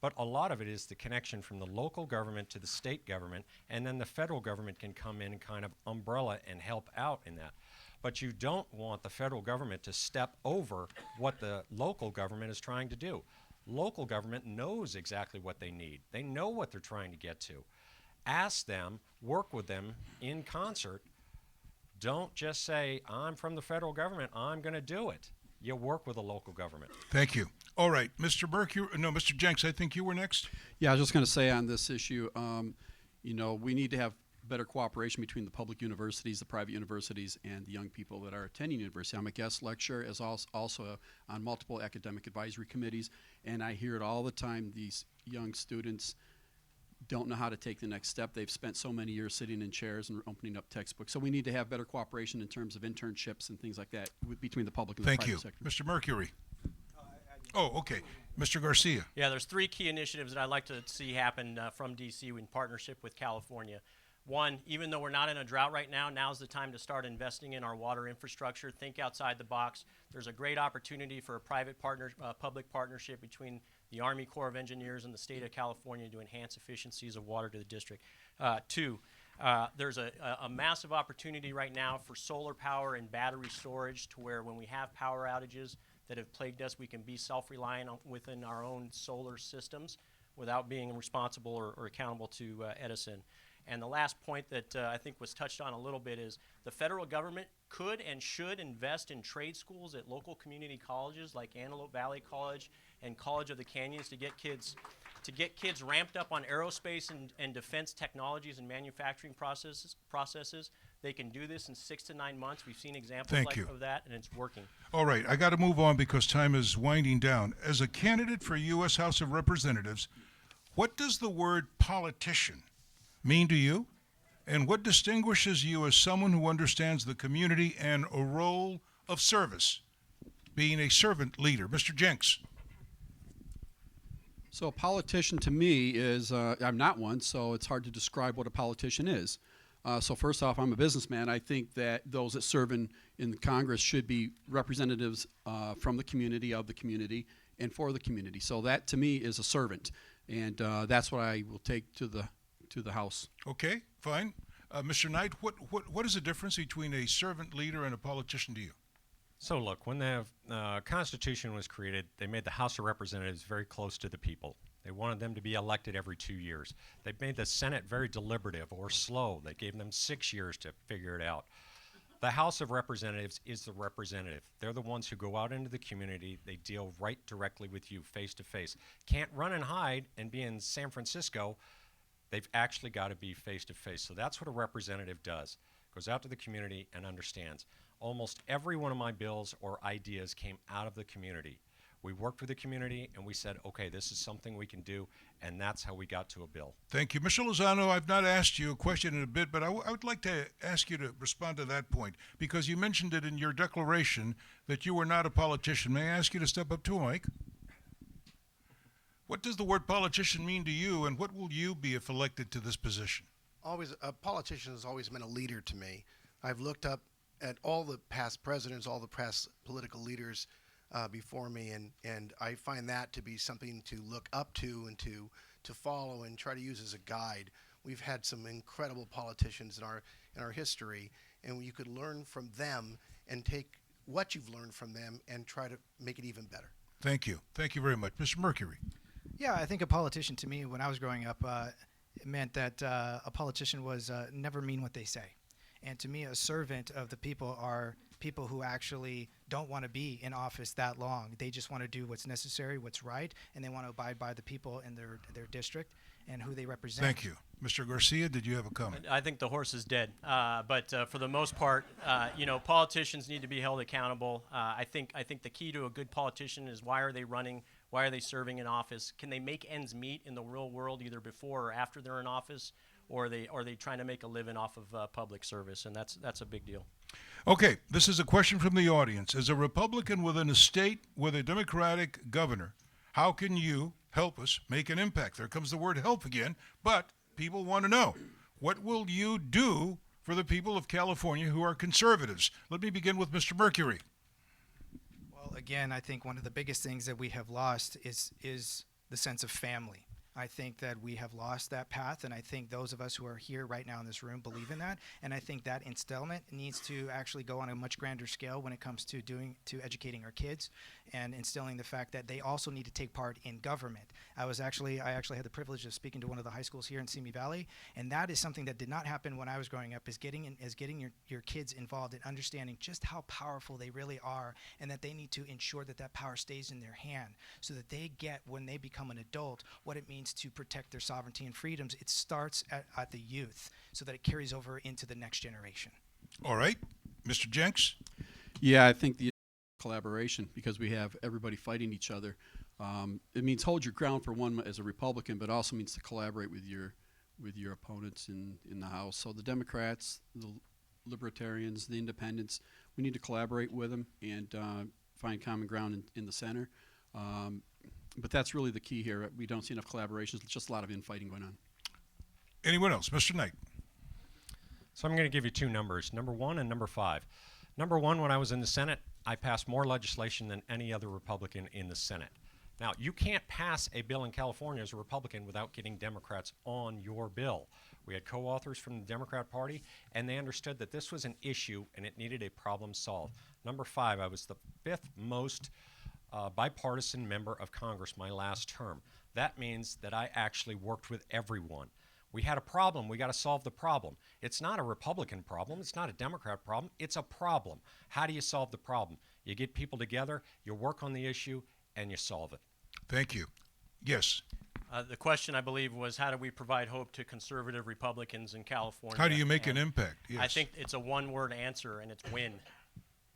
[SPEAKER 9] But a lot of it is the connection from the local government to the state government, and then the federal government can come in and kind of umbrella and help out in that. But you don't want the federal government to step over what the local government is trying to do. Local government knows exactly what they need. They know what they're trying to get to. Ask them, work with them in concert. Don't just say, I'm from the federal government, I'm going to do it. You work with a local government.
[SPEAKER 6] Thank you. All right, Mr. Jenks, I think you were next.
[SPEAKER 8] Yeah, I was just going to say on this issue, we need to have better cooperation between the public universities, the private universities, and the young people that are attending university. I'm a guest lecturer as also on multiple academic advisory committees, and I hear it all the time. These young students don't know how to take the next step. They've spent so many years sitting in chairs and opening up textbooks. So we need to have better cooperation in terms of internships and things like that between the public and the private sector.
[SPEAKER 6] Mr. Mercury. Oh, okay. Mr. Garcia.
[SPEAKER 10] Yeah, there's 3 key initiatives that I'd like to see happen from DC in partnership with California. One, even though we're not in a drought right now, now's the time to start investing in our water infrastructure. Think outside the box. There's a great opportunity for a public partnership between the Army Corps of Engineers and the state of California to enhance efficiencies of water to the district. 2, there's a massive opportunity right now for solar power and battery storage to where when we have power outages that have plagued us, we can be self-reliant within our own solar systems without being responsible or accountable to Edison. And the last point that I think was touched on a little bit is the federal government could and should invest in trade schools at local community colleges like Antelope Valley College and College of the Canyons to get kids ramped up on aerospace and defense technologies and manufacturing processes. They can do this in 6 to 9 months. We've seen examples of that, and it's working.
[SPEAKER 6] All right, I got to move on because time is winding down. As a candidate for U.S. House of Representatives, what does the word politician mean to you? And what distinguishes you as someone who understands the community and a role of service, being a servant leader? Mr. Jenks.
[SPEAKER 8] So a politician to me is, I'm not one, so it's hard to describe what a politician is. So first off, I'm a businessman. I think that those that serve in Congress should be representatives from the community, of the community, and for the community. So that to me is a servant, and that's what I will take to the House.
[SPEAKER 6] Okay, fine. Mr. Knight, what is the difference between a servant leader and a politician to you?
[SPEAKER 9] So look, when the Constitution was created, they made the House of Representatives very close to the people. They wanted them to be elected every 2 years. They made the Senate very deliberative or slow. They gave them 6 years to figure it out. The House of Representatives is the representative. They're the ones who go out into the community. They deal right directly with you face to face. Can't run and hide and be in San Francisco. They've actually got to be face to face. So that's what a representative does. Goes out to the community and understands. Almost every one of my bills or ideas came out of the community. We worked with the community and we said, okay, this is something we can do, and that's how we got to a bill.
[SPEAKER 6] Thank you. Mr. Lozano, I've not asked you a question in a bit, but I would like to ask you to respond to that point, because you mentioned it in your declaration that you were not a politician. May I ask you to step up to a mic? What does the word politician mean to you, and what will you be if elected to this position?
[SPEAKER 11] Always, a politician has always been a leader to me. I've looked up at all the past presidents, all the past political leaders before me, and I find that to be something to look up to and to follow and try to use as a guide. We've had some incredible politicians in our history, and you could learn from them and take what you've learned from them and try to make it even better.
[SPEAKER 6] Thank you. Thank you very much. Mr. Mercury.
[SPEAKER 7] Yeah, I think a politician to me, when I was growing up, it meant that a politician was never mean what they say. And to me, a servant of the people are people who actually don't want to be in office that long. They just want to do what's necessary, what's right, and they want to abide by the people in their district and who they represent.
[SPEAKER 6] Thank you. Mr. Garcia, did you have a comment?
[SPEAKER 10] I think the horse is dead. But for the most part, politicians need to be held accountable. I think the key to a good politician is why are they running? Why are they serving in office? Can they make ends meet in the real world, either before or after they're in office? Or are they trying to make a living off of public service? And that's a big deal.
[SPEAKER 6] Okay, this is a question from the audience. As a Republican within a state with a Democratic governor, how can you help us make an impact? There comes the word help again, but people want to know, what will you do for the people of California who are conservatives? Let me begin with Mr. Mercury.
[SPEAKER 7] Well, again, I think one of the biggest things that we have lost is the sense of family. I think that we have lost that path, and I think those of us who are here right now in this room believe in that. And I think that installment needs to actually go on a much grander scale when it comes to educating our kids and instilling the fact that they also need to take part in government. I actually had the privilege of speaking to one of the high schools here in Simi Valley, and that is something that did not happen when I was growing up. Is getting your kids involved in understanding just how powerful they really are, and that they need to ensure that that power stays in their hand, so that they get, when they become an adult, what it means to protect their sovereignty and freedoms. It starts at the youth, so that it carries over into the next generation.
[SPEAKER 6] All right, Mr. Jenks.
[SPEAKER 8] Yeah, I think the collaboration, because we have everybody fighting each other. It means hold your ground for one as a Republican, but also means to collaborate with your opponents in the House. So the Democrats, the Libertarians, the Independents, we need to collaborate with them and find common ground in the center. But that's really the key here. We don't see enough collaborations. It's just a lot of infighting going on.
[SPEAKER 6] Anyone else? Mr. Knight.
[SPEAKER 9] So I'm going to give you two numbers, number 1 and number 5. Number 1, when I was in the Senate, I passed more legislation than any other Republican in the Senate. Now, you can't pass a bill in California as a Republican without getting Democrats on your bill. We had co-authors from the Democrat Party, and they understood that this was an issue and it needed a problem solved. Number 5, I was the 5th most bipartisan member of Congress my last term. That means that I actually worked with everyone. We had a problem. We got to solve the problem. It's not a Republican problem. It's not a Democrat problem. It's a problem. How do you solve the problem? You get people together, you work on the issue, and you solve it.
[SPEAKER 6] Thank you. Yes.
[SPEAKER 10] The question, I believe, was how do we provide hope to conservative Republicans in California?
[SPEAKER 6] How do you make
[SPEAKER 10] And
[SPEAKER 6] an impact? Yes.
[SPEAKER 10] I think it's a one-word answer, and it's win.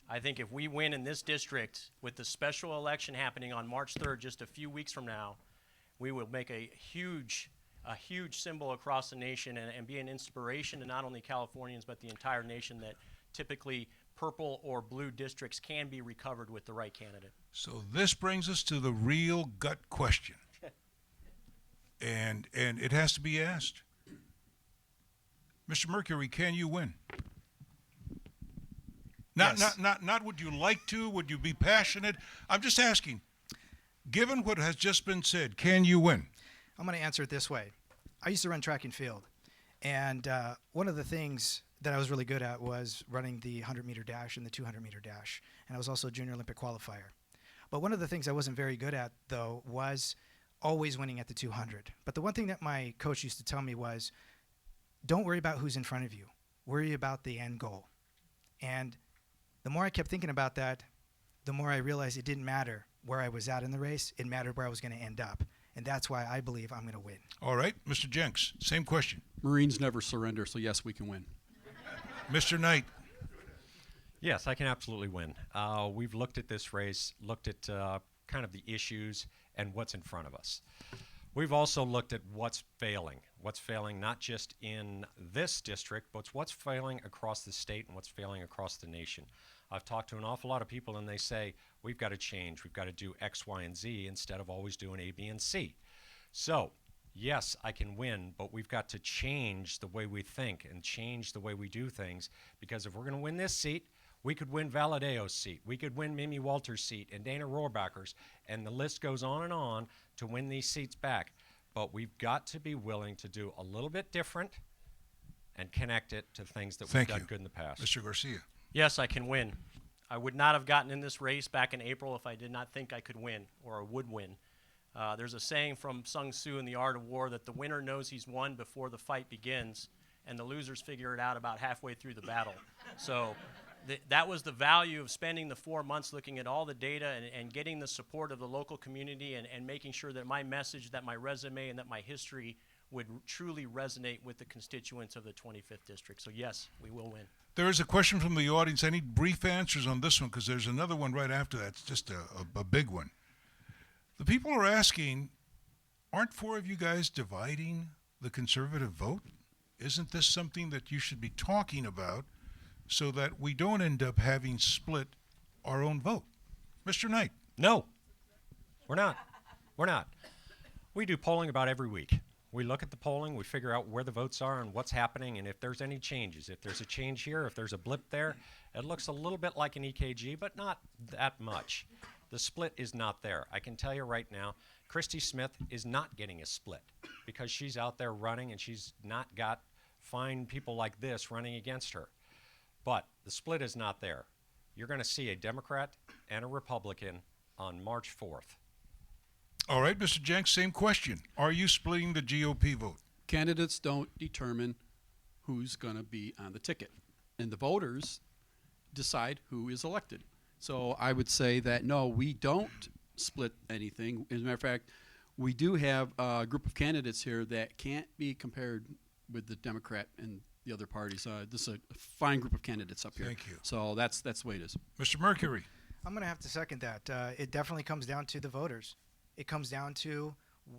[SPEAKER 10] I think if we win in this district with the special election happening on March 3rd, just a few weeks from now, we will make a huge symbol across the nation and be an inspiration to not only Californians but the entire nation, that typically purple or blue districts can be recovered with the right candidate.
[SPEAKER 6] So this brings us to the real gut question. and it has to be asked. Mr. Mercury, can you win?
[SPEAKER 7] Yes.
[SPEAKER 6] Not would you like to, would you be passionate? I'm just asking, given what has just been said, can you win?
[SPEAKER 7] I'm going to answer it this way. I used to run track and field, and one of the things that I was really good at was running the 100-meter dash and the 200-meter dash, and I was also a junior Olympic qualifier. But one of the things I wasn't very good at, though, was always winning at the 200. But the one thing that my coach used to tell me was, don't worry about who's in front of you. Worry about the end goal. And the more I kept thinking about that, the more I realized it didn't matter where I was at in the race. It mattered where I was going to end up. And that's why I believe I'm going to win.
[SPEAKER 6] All right, Mr. Jenks, same question.
[SPEAKER 8] Marines never surrender, so yes, we can win.
[SPEAKER 6] Mr. Knight.
[SPEAKER 9] Yes, I can absolutely win. We've looked at this race, looked at kind of the issues and what's in front of us. We've also looked at what's failing not just in this district, but what's failing across the state and what's failing across the nation. I've talked to an awful lot of people, and they say, we've got to change. We've got to do X, Y, and Z instead of always doing A, B, and C. So, yes, I can win, but we've got to change the way we think and change the way we do things, because if we're going to win this seat, we could win Valadeo's seat. We could win Mimi Walter's seat and Dana Rohrabacher's, and the list goes on to win these seats back. But we've got to be willing to do a little bit different and connect it to things that we've done good in the past.
[SPEAKER 6] Mr. Garcia.
[SPEAKER 10] Yes, I can win. I would not have gotten in this race back in April if I did not think I could win or would win. There's a saying from Sun Tzu in The Art of War that the winner knows he's won before the fight begins, and the losers figure it out about halfway through the battle. So that was the value of spending the 4 months looking at all the data and getting the support of the local community and making sure that my message, that my resume, and that my history would truly resonate with the constituents of the 25th District. So yes, we will win.
[SPEAKER 6] There is a question from the audience. I need brief answers on this one because there's another one right after that. It's just a big one. The people are asking, aren't four of you guys dividing the conservative vote? Isn't this something that you should be talking about so that we don't end up having split our own vote? Mr. Knight.
[SPEAKER 9] No, we're not. We're not. We do polling about every week. We look at the polling, we figure out where the votes are and what's happening, and if there's any changes. If there's a change here, if there's a blip there, it looks a little bit like an EKG, but not that much. The split is not there. I can tell you right now, Christy Smith is not getting a split because she's out there running and she's not got fine people like this running against her. But the split is not there. You're going to see a Democrat and a Republican on March 4th.
[SPEAKER 6] All right, Mr. Jenks, same question. Are you splitting the GOP vote?
[SPEAKER 8] Candidates don't determine who's going to be on the ticket, and the voters decide who is elected. So I would say that no, we don't split anything. As a matter of fact, we do have a group of candidates here that can't be compared with the Democrat and the other parties. This is a fine group of candidates up here.
[SPEAKER 6] Thank you.
[SPEAKER 8] So that's the way it is.
[SPEAKER 6] Mr. Mercury.
[SPEAKER 7] I'm going to have to second that. It definitely comes down to the voters. It comes down to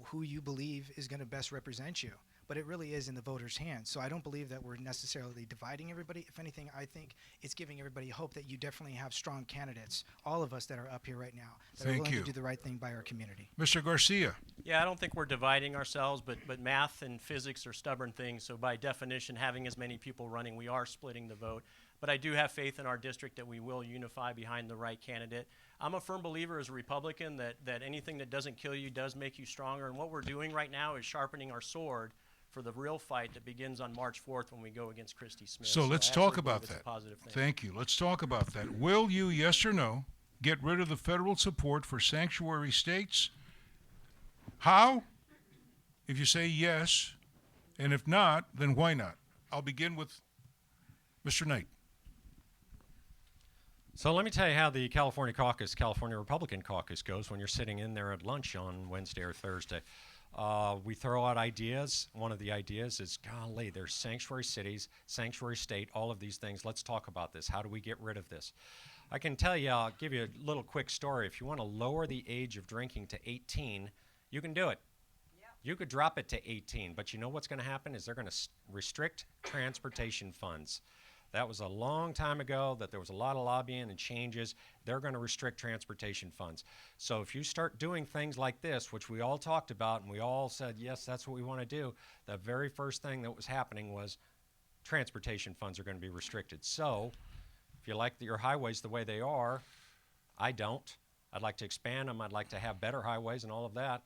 [SPEAKER 7] who you believe is going to best represent you. But it really is in the voters' hands. So I don't believe that we're necessarily dividing everybody. If anything, I think it's giving everybody hope that you definitely have strong candidates, all of us that are up here right now, that are willing to do the right thing by our community.
[SPEAKER 6] Mr. Garcia.
[SPEAKER 10] Yeah, I don't think we're dividing ourselves, but math and physics are stubborn things. So by definition, having as many people running, we are splitting the vote. But I do have faith in our district that we will unify behind the right candidate. I'm a firm believer as a Republican that anything that doesn't kill you does make you stronger. And what we're doing right now is sharpening our sword for the real fight that begins on March 4th when we go against Christy Smith.
[SPEAKER 6] So let's talk about
[SPEAKER 10] it's a
[SPEAKER 6] that.
[SPEAKER 10] positive thing.
[SPEAKER 6] Thank you. Let's talk about that. Will you, yes or no, get rid of the federal support for sanctuary states? How? If you say yes, and if not, then why not? I'll begin with Mr. Knight.
[SPEAKER 9] So let me tell you how the California caucus, California Republican caucus goes when you're sitting in there at lunch on Wednesday or Thursday. We throw out ideas. One of the ideas is, golly, there's sanctuary cities, sanctuary state, all of these things. Let's talk about this. How do we get rid of this? I can tell you, I'll give you a little quick story. If you want to lower the age of drinking to 18, you can do it. You could drop it to 18, but you know what's going to happen is they're going to restrict transportation funds. That was a long time ago that there was a lot of lobbying and changes. They're going to restrict transportation funds. So if you start doing things like this, which we all talked about and we all said, yes, that's what we want to do, the very first thing that was happening was transportation funds are going to be restricted. So if you like your highways the way they are, I don't. I'd like to expand them. I'd like to have better highways and all of that.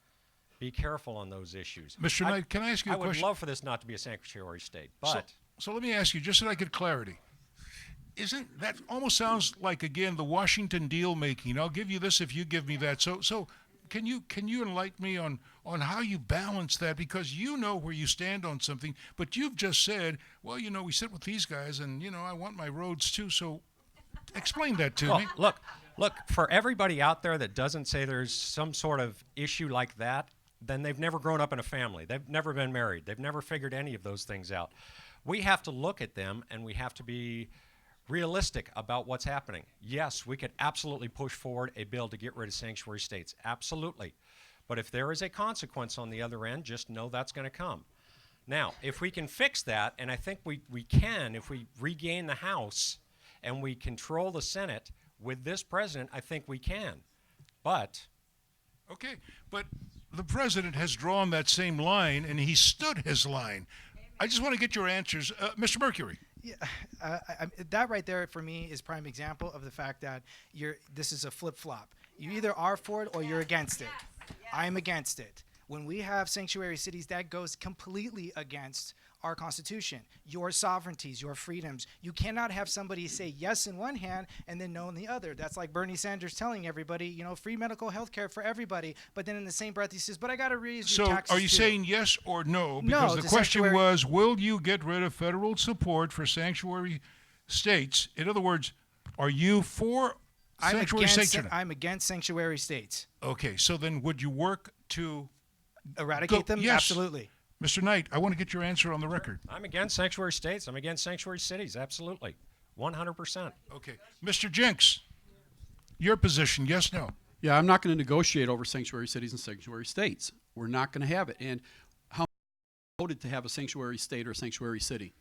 [SPEAKER 9] Be careful on those issues.
[SPEAKER 6] Mr. Knight, can I ask you a question?
[SPEAKER 9] I would love for this not to be a sanctuary state, but...
[SPEAKER 6] So let me ask you, just so I get clarity. Isn't that almost sounds like, again, the Washington deal making? I'll give you this if you give me that. So can you enlighten me on how you balance that? Because you know where you stand on something, but you've just said, well, you know, we sit with these guys and, you know, I want my roads too. So explain that to me.
[SPEAKER 9] Look, for everybody out there that doesn't say there's some sort of issue like that, then they've never grown up in a family. They've never been married. They've never figured any of those things out. We have to look at them and we have to be realistic about what's happening. Yes, we could absolutely push forward a bill to get rid of sanctuary states. Absolutely. But if there is a consequence on the other end, just know that's going to come. Now, if we can fix that, and I think we can, if we regain the House and we control the Senate with this president, I think we can. But...
[SPEAKER 6] Okay, but the president has drawn that same line and he stood his line. I just want to get your answers. Mr. Mercury.
[SPEAKER 7] Yeah, that right there for me is prime example of the fact that this is a flip-flop. You either are for it or you're against it. I'm against it. When we have sanctuary cities, that goes completely against our Constitution, your sovereignties, your freedoms. You cannot have somebody say yes in one hand and then no in the other. That's like Bernie Sanders telling everybody, you know, free medical health care for everybody. But then in the same breath, he says, but I got to raise your taxes.
[SPEAKER 6] So are you saying yes or no? Because the question was, will you get rid of federal support for sanctuary states? In other words, are you for sanctuary states?
[SPEAKER 7] I'm against sanctuary states.
[SPEAKER 6] Okay, so then would you work to
[SPEAKER 7] eradicate them?
[SPEAKER 6] Yes.
[SPEAKER 7] Absolutely.
[SPEAKER 6] Mr. Knight, I want to get your answer on the record.
[SPEAKER 9] I'm against sanctuary states. I'm against sanctuary cities. Absolutely. 100%.
[SPEAKER 6] Okay. Mr. Jenks, your position, yes, no?
[SPEAKER 8] Yeah, I'm not going to negotiate over sanctuary cities and sanctuary states. We're not going to have it. And how many voted to have a sanctuary state or a sanctuary city?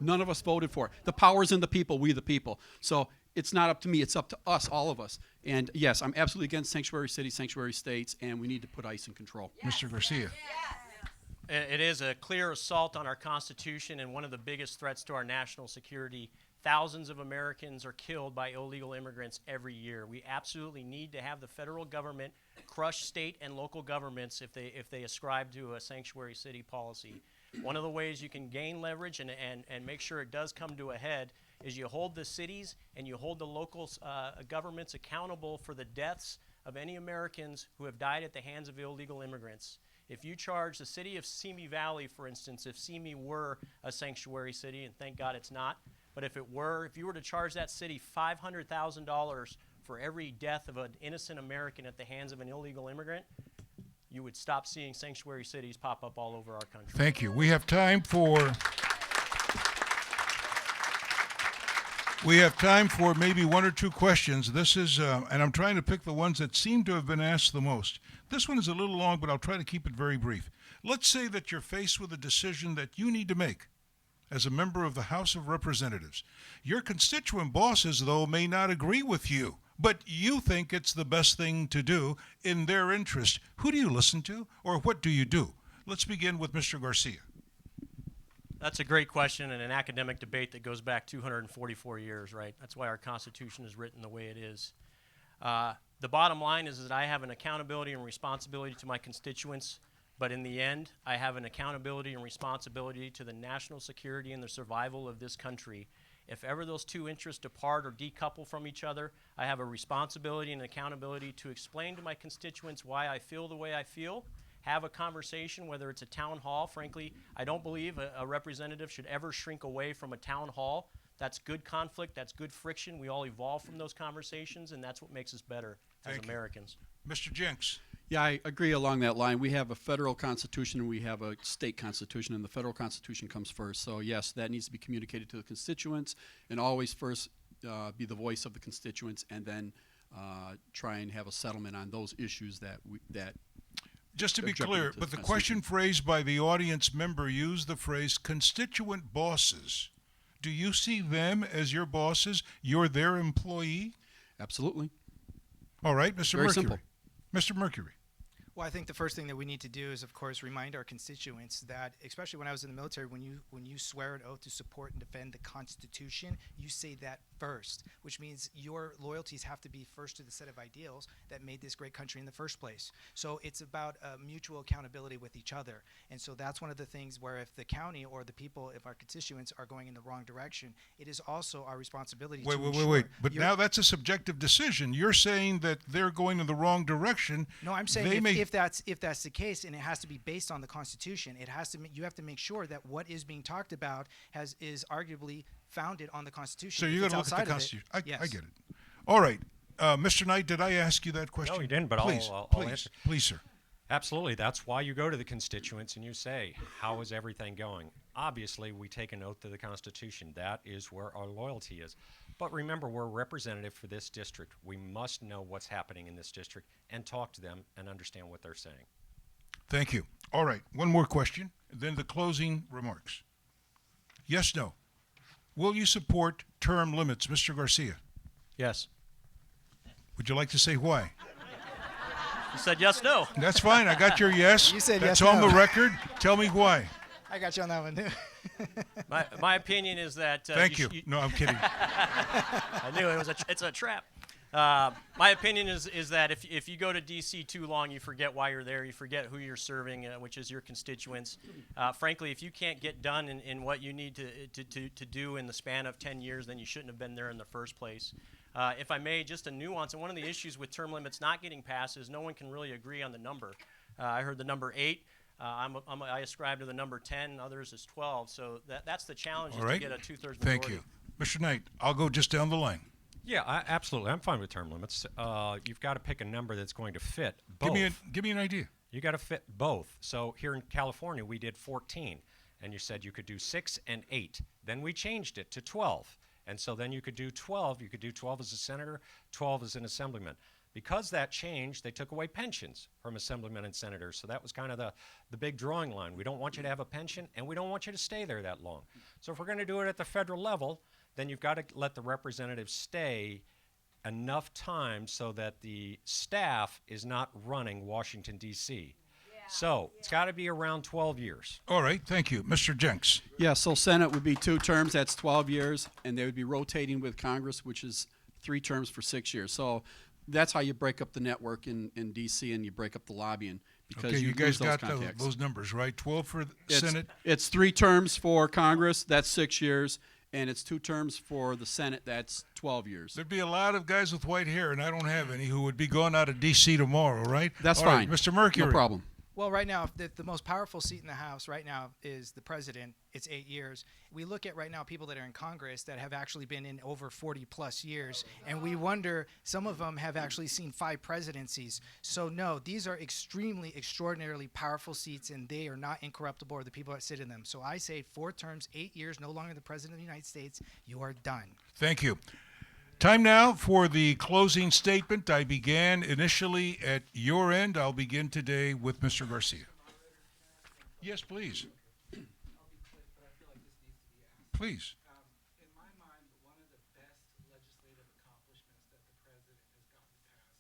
[SPEAKER 8] None of us voted for it. The power's in the people, we the people. So it's not up to me, it's up to us, all of us. And yes, I'm absolutely against sanctuary cities, sanctuary states, and we need to put ICE in control.
[SPEAKER 6] Mr. Garcia.
[SPEAKER 10] It is a clear assault on our Constitution and one of the biggest threats to our national security. Thousands of Americans are killed by illegal immigrants every year. We absolutely need to have the federal government crush state and local governments if they ascribe to a sanctuary city policy. One of the ways you can gain leverage and make sure it does come to a head is you hold the cities and you hold the local governments accountable for the deaths of any Americans who have died at the hands of illegal immigrants. If you charge the city of Simi Valley, for instance, if Simi were a sanctuary city, and thank God it's not, but if you were to charge that city $500,000 for every death of an innocent American at the hands of an illegal immigrant, you would stop seeing sanctuary cities pop up all over our country.
[SPEAKER 6] Thank you. We have time for maybe one or two questions. This is, and I'm trying to pick the ones that seem to have been asked the most. This one is a little long, but I'll try to keep it very brief. Let's say that you're faced with a decision that you need to make as a member of the House of Representatives. Your constituent bosses, though, may not agree with you, but you think it's the best thing to do in their interest. Who do you listen to, or what do you do? Let's begin with Mr. Garcia.
[SPEAKER 10] That's a great question and an academic debate that goes back 244 years, right? That's why our Constitution is written the way it is. The bottom line is that I have an accountability and responsibility to my constituents, but in the end, I have an accountability and responsibility to the national security and the survival of this country. If ever those two interests depart or decouple from each other, I have a responsibility and accountability to explain to my constituents why I feel the way I feel, have a conversation, whether it's a town hall. Frankly, I don't believe a representative should ever shrink away from a town hall. That's good conflict, that's good friction. We all evolve from those conversations, and that's what makes us better as Americans.
[SPEAKER 6] Mr. Jenks.
[SPEAKER 8] Yeah, I agree along that line. We have a federal constitution and we have a state constitution, and the federal constitution comes first. So yes, that needs to be communicated to the constituents, and always first be the voice of the constituents, and then try and have a settlement on those issues that
[SPEAKER 6] just to be clear, but the question phrased by the audience member used the phrase constituent bosses. Do you see them as your bosses? You're their employee?
[SPEAKER 8] Absolutely.
[SPEAKER 6] All right, Mr.
[SPEAKER 8] Very
[SPEAKER 6] Mercury.
[SPEAKER 8] simple.
[SPEAKER 6] Mr. Mercury.
[SPEAKER 7] Well, I think the first thing that we need to do is, of course, remind our constituents that, especially when I was in the military, when you swear an oath to support and defend the Constitution, you say that first, which means your loyalties have to be first to the set of ideals that made this great country in the first place. So it's about mutual accountability with each other. And so that's one of the things where if the county or the people, if our constituents are going in the wrong direction, it is also our responsibility to ensure.
[SPEAKER 6] Wait. But now that's a subjective decision. You're saying that they're going in the wrong direction.
[SPEAKER 7] No, I'm saying if that's the case, and it has to be based on the Constitution, it has to. You have to make sure that what is being talked about is arguably founded on the Constitution.
[SPEAKER 6] So you're going to look at the Constitution. I get it. All right, Mr. Knight, did I ask you that question?
[SPEAKER 9] No, you didn't, but
[SPEAKER 6] please,
[SPEAKER 9] I'll answer.
[SPEAKER 6] Please, sir.
[SPEAKER 9] Absolutely. That's why you go to the constituents and you say, how is everything going? Obviously, we take an oath to the Constitution. That is where our loyalty is. But remember, we're representative for this district. We must know what's happening in this district and talk to them and understand what they're saying.
[SPEAKER 6] Thank you. All right, one more question, then the closing remarks. Yes, no. Will you support term limits, Mr. Garcia?
[SPEAKER 10] Yes.
[SPEAKER 6] Would you like to say why?
[SPEAKER 10] You said yes, no.
[SPEAKER 6] That's fine. I got your yes.
[SPEAKER 7] You said
[SPEAKER 6] That's
[SPEAKER 7] yes,
[SPEAKER 6] on
[SPEAKER 7] no.
[SPEAKER 6] the record. Tell me why.
[SPEAKER 7] I got you on that one, too.
[SPEAKER 10] My opinion is that.
[SPEAKER 6] Thank you. No, I'm kidding.
[SPEAKER 10] I knew it's a trap. My opinion is that if you go to D.C. too long, you forget why you're there. You forget who you're serving, which is your constituents. Frankly, if you can't get done in what you need to do in the span of 10 years, then you shouldn't have been there in the first place. If I may, just a nuance, and one of the issues with term limits not getting passed is no one can really agree on the number. I heard the number 8. I ascribe to the number 10. Others is 12. So that's the challenge, is to get a two-thirds majority.
[SPEAKER 6] Thank you. Mr. Knight, I'll go just down the line.
[SPEAKER 9] Yeah, absolutely. I'm fine with term limits. You've got to pick a number that's going to fit both.
[SPEAKER 6] Give me an idea.
[SPEAKER 9] You got to fit both. So here in California, we did 14, and you said you could do 6 and 8. Then we changed it to 12. And so then you could do 12. You could do 12 as a senator, 12 as an assemblyman. Because that changed, they took away pensions from assemblymen and senators. So that was kind of the big drawing line. We don't want you to have a pension, and we don't want you to stay there that long. So if we're going to do it at the federal level, then you've got to let the representatives stay enough time so that the staff is not running Washington, D.C. So it's got to be around 12 years.
[SPEAKER 6] All right, thank you. Mr. Jenks.
[SPEAKER 8] Yeah, so Senate would be 2 terms, that's 12 years, and they would be rotating with Congress, which is 3 terms for 6 years. So that's how you break up the network in D.C. and you break up the lobbying. Because
[SPEAKER 6] Okay, you guys
[SPEAKER 8] lose
[SPEAKER 6] got
[SPEAKER 8] contacts.
[SPEAKER 6] those numbers, right? 12 for the
[SPEAKER 8] It's-
[SPEAKER 6] Senate.
[SPEAKER 8] It's 3 terms for Congress, that's 6 years, and it's 2 terms for the Senate, that's 12 years.
[SPEAKER 6] There'd be a lot of guys with white hair, and I don't have any, who would be going out of D.C. tomorrow, right?
[SPEAKER 8] That's
[SPEAKER 6] All right,
[SPEAKER 8] fine.
[SPEAKER 6] Mr. Mercury.
[SPEAKER 8] No problem.
[SPEAKER 7] Well, right now, the most powerful seat in the House right now is the president. It's 8 years. We look at right now people that are in Congress that have actually been in over 40 plus years, and we wonder, some of them have actually seen 5 presidencies. So no, these are extremely, extraordinarily powerful seats, and they are not incorruptible, or the people that sit in them. So I say 4 terms, 8 years, no longer the president of the United States. You are done.
[SPEAKER 6] Thank you. Time now for the closing statement. I began initially at your end. I'll begin today with Mr. Garcia. Yes, please. Please.
[SPEAKER 12] In my mind, one of the best legislative accomplishments that the president has gotten passed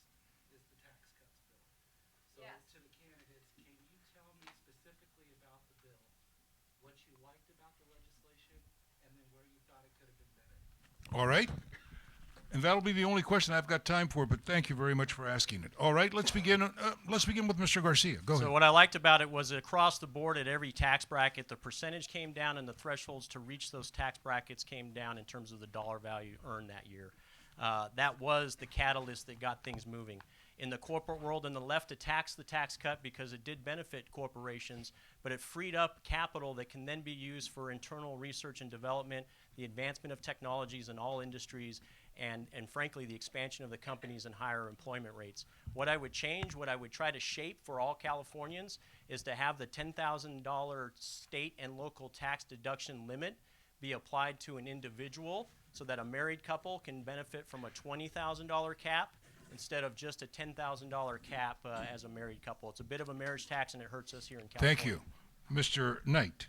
[SPEAKER 12] is the tax cuts bill. So to the candidates, can you tell me specifically about the bill, what you liked about the legislation, and then where you thought it could have been better?
[SPEAKER 6] All right. And that'll be the only question I've got time for, but thank you very much for asking it. All right, let's begin with Mr. Garcia. Go ahead.
[SPEAKER 10] So what I liked about it was across the board at every tax bracket, the percentage came down and the thresholds to reach those tax brackets came down in terms of the dollar value earned that year. That was the catalyst that got things moving. In the corporate world, on the left attacked the tax cut because it did benefit corporations, but it freed up capital that can then be used for internal research and development, the advancement of technologies in all industries, and frankly, the expansion of the companies and higher employment rates. What I would change, what I would try to shape for all Californians is to have the $10,000 state and local tax deduction limit be applied to an individual so that a married couple can benefit from a $20,000 cap instead of just a $10,000 cap as a married couple. It's a bit of a marriage tax and it hurts us here in California.
[SPEAKER 6] Thank you. Mr. Knight.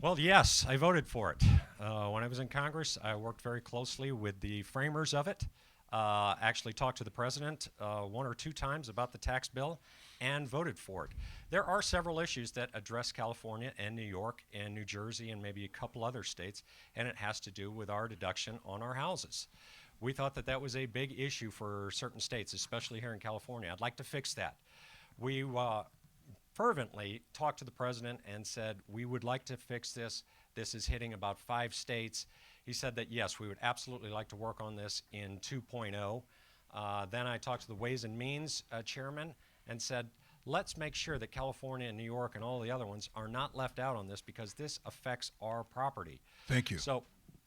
[SPEAKER 9] Well, yes, I voted for it. When I was in Congress, I worked very closely with the framers of it, actually talked to the president 1 or 2 times about the tax bill, and voted for it. There are several issues that address California and New York and New Jersey and maybe a couple other states, and it has to do with our deduction on our houses. We thought that that was a big issue for certain states, especially here in California. I'd like to fix that. We fervently talked to the president and said, we would like to fix this. This is hitting about 5 states. He said that, yes, we would absolutely like to work on this in 2.0. Then I talked to the Ways and Means chairman and said, let's make sure that California and New York and all the other ones are not left out on this because this affects our property.
[SPEAKER 6] Thank you.
[SPEAKER 9] So,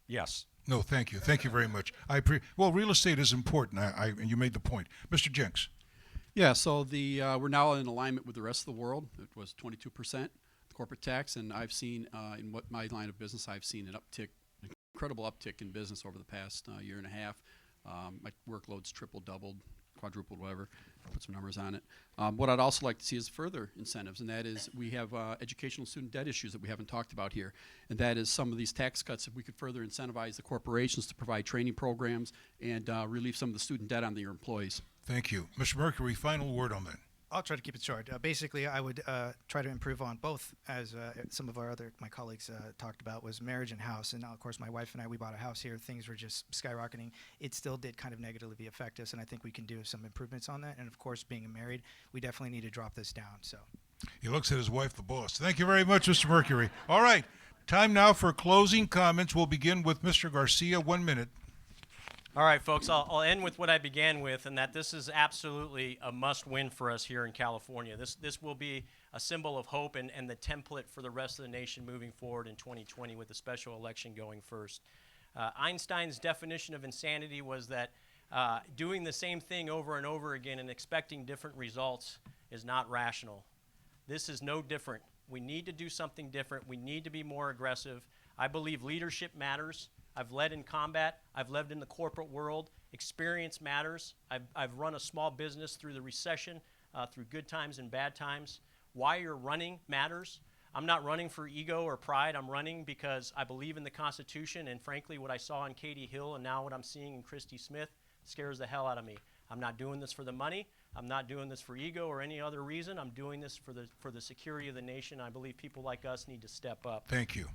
[SPEAKER 9] yes.
[SPEAKER 6] No, thank you. Thank you very much. Well, real estate is important, and you made the point. Mr. Jenks.
[SPEAKER 8] Yeah, so we're now in alignment with the rest of the world. It was 22% corporate tax, and I've seen in my line of business, I've seen an incredible uptick in business over the past year and a half. My workload's tripled, doubled, quadrupled, whatever. Put some numbers on it. What I'd also like to see is further incentives, and that is we have educational student debt issues that we haven't talked about here, and that is some of these tax cuts, if we could further incentivize the corporations to provide training programs and relieve some of the student debt on their employees.
[SPEAKER 6] Thank you. Mr. Mercury, final word on that.
[SPEAKER 7] I'll try to keep it short. Basically, I would try to improve on both, as some of my colleagues talked about, was marriage and house. And of course, my wife and I, we bought a house here. Things were just skyrocketing. It still did kind of negatively affect us, and I think we can do some improvements on that. And of course, being married, we definitely need to drop this down. So
[SPEAKER 6] He looks at his wife, the boss. Thank you very much, Mr. Mercury. All right, time now for closing comments. We'll begin with Mr. Garcia. 1 minute.
[SPEAKER 10] All right, folks, I'll end with what I began with, and that this is absolutely a must-win for us here in California. This will be a symbol of hope and the template for the rest of the nation moving forward in 2020 with the special election going first. Einstein's definition of insanity was that doing the same thing over and over again and expecting different results is not rational. This is no different. We need to do something different. We need to be more aggressive. I believe leadership matters. I've led in combat, I've led in the corporate world, Experience matters. I've run a small business through the recession, through good times and bad times. Why you're running matters. I'm not running for ego or pride. I'm running because I believe in the Constitution, and frankly, what I saw in Katie Hill and now what I'm seeing in Christy Smith scares the hell out of me. I'm not doing this for the money. I'm not doing this for ego or any other reason. I'm doing this for the security of the nation. I believe people like us need to step up.
[SPEAKER 6] Thank you.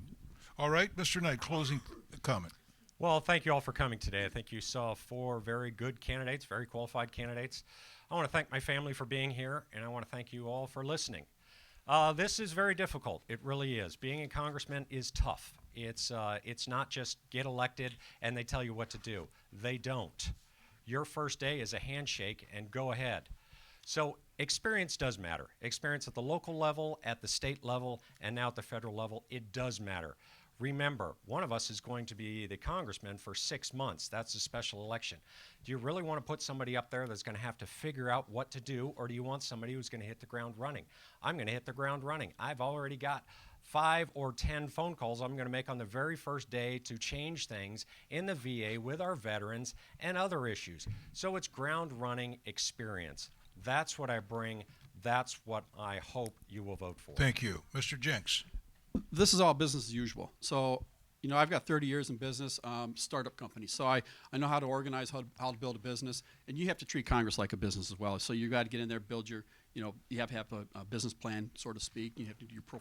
[SPEAKER 6] All right, Mr. Knight, closing comment.
[SPEAKER 9] Well, thank you all for coming today. I think you saw 4 very good candidates, very qualified candidates. I want to thank my family for being here, and I want to thank you all for listening. This is very difficult. It really is. Being a congressman is tough. It's not just get elected and they tell you what to do. They don't. Your first day is a handshake and go ahead. So experience does matter. Experience at the local level, at the state level, and now at the federal level, it does matter. Remember, one of us is going to be the congressman for 6 months. That's a special election. Do you really want to put somebody up there that's going to have to figure out what to do, or do you want somebody who's going to hit the ground running? I'm going to hit the ground running. I've already got 5 or 10 phone calls I'm going to make on the very first day to change things in the VA with our veterans and other issues. So it's ground running experience. That's what I bring. That's what I hope you will vote for.
[SPEAKER 6] Thank you. Mr. Jenks.
[SPEAKER 8] This is all business as usual. So, you know, I've got 30 years in business, startup company. So I know how to organize, how to build a business. And you have to treat Congress like a business as well. So you got to get in there, build your, you have to have a business plan, so to speak. You have to do your pro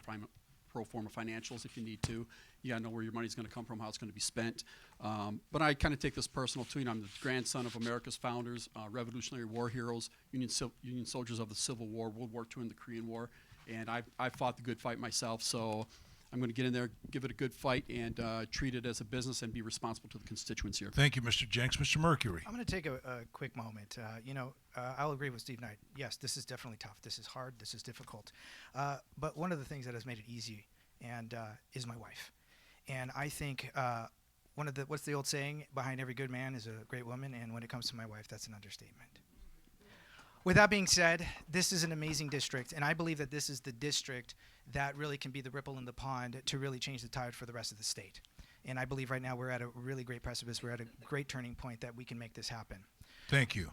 [SPEAKER 8] forma financials if you need to. You got to know where your money's going to come from, how it's going to be spent. But I kind of take this personal too. I'm the grandson of America's founders, Revolutionary War heroes, Union soldiers of the Civil War, World War II, and the Korean War. And I fought the good fight myself, so I'm going to get in there, give it a good fight, and treat it as a business and be responsible to the constituents here.
[SPEAKER 6] Thank you, Mr. Jenks. Mr. Mercury.
[SPEAKER 7] I'm going to take a quick moment. I'll agree with Steve Knight. Yes, this is definitely tough. This is hard. This is difficult. But one of the things that has made it easy is my wife. And I think what's the old saying? Behind every good man is a great woman. And when it comes to my wife, that's an understatement. With that being said, this is an amazing district, and I believe that this is the district that really can be the ripple in the pond to really change the tide for the rest of the state. And I believe right now we're at a really great precipice. We're at a great turning point that we can make this happen.
[SPEAKER 6] Thank you.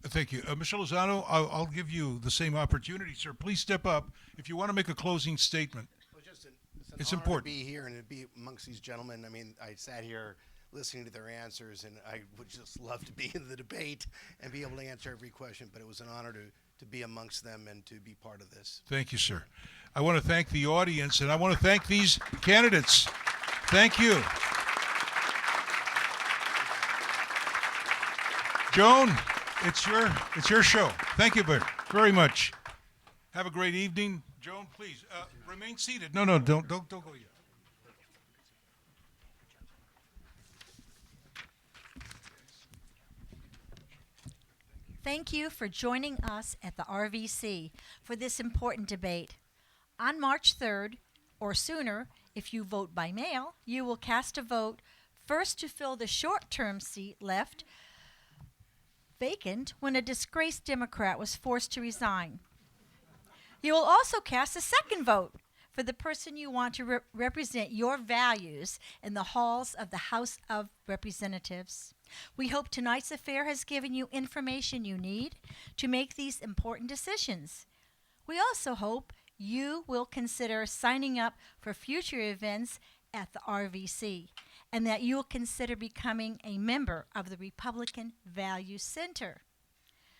[SPEAKER 6] Thank you. Mr. Lozano, I'll give you the same opportunity, sir. Please step up if you want to make a closing statement.
[SPEAKER 11] Well,
[SPEAKER 6] it's
[SPEAKER 11] honor
[SPEAKER 6] important.
[SPEAKER 11] to be here and to be amongst these gentlemen. I mean, I sat here listening to their answers, and I would just love to be in the debate and be able to answer every question, but it was an honor to be amongst them and to be part of this.
[SPEAKER 6] Thank you, sir. I want to thank the audience, and I want to thank these candidates. Thank you. Joan, it's your show. Thank you very much. Have a great evening. Joan, please remain seated. No, don't go yet.
[SPEAKER 13] Thank you for joining us at the RVC for this important debate. On March 3rd, or sooner, if you vote by mail, you will cast a vote first to fill the short-term seat left vacant when a disgraced Democrat was forced to resign. You will also cast a second vote for the person you want to represent your values in the halls of the House of Representatives. We hope tonight's affair has given you information you need to make these important decisions. We also hope you will consider signing up for future events at the RVC, and that you will consider becoming a member of the Republican Value Center.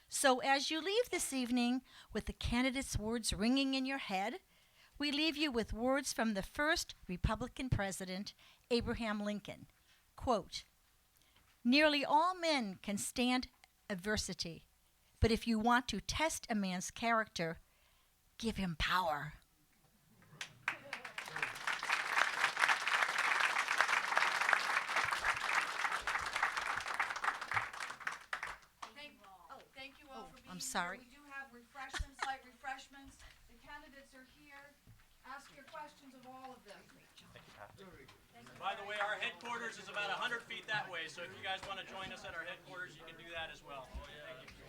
[SPEAKER 13] So as you leave this evening with the candidates' words ringing in your head, we leave you with words from the first Republican president, Abraham Lincoln. Quote, "Nearly all men can stand adversity, but if you want to test a man's character, give him power."
[SPEAKER 2] Thank you all for being
[SPEAKER 13] I'm sorry.
[SPEAKER 2] here. We do have refreshments, light refreshments. The candidates are here. Ask your questions of all of them.
[SPEAKER 10] By the way, our headquarters is about 100 feet that way, so if you guys want to join us at our headquarters, you can do that as well. Thank you.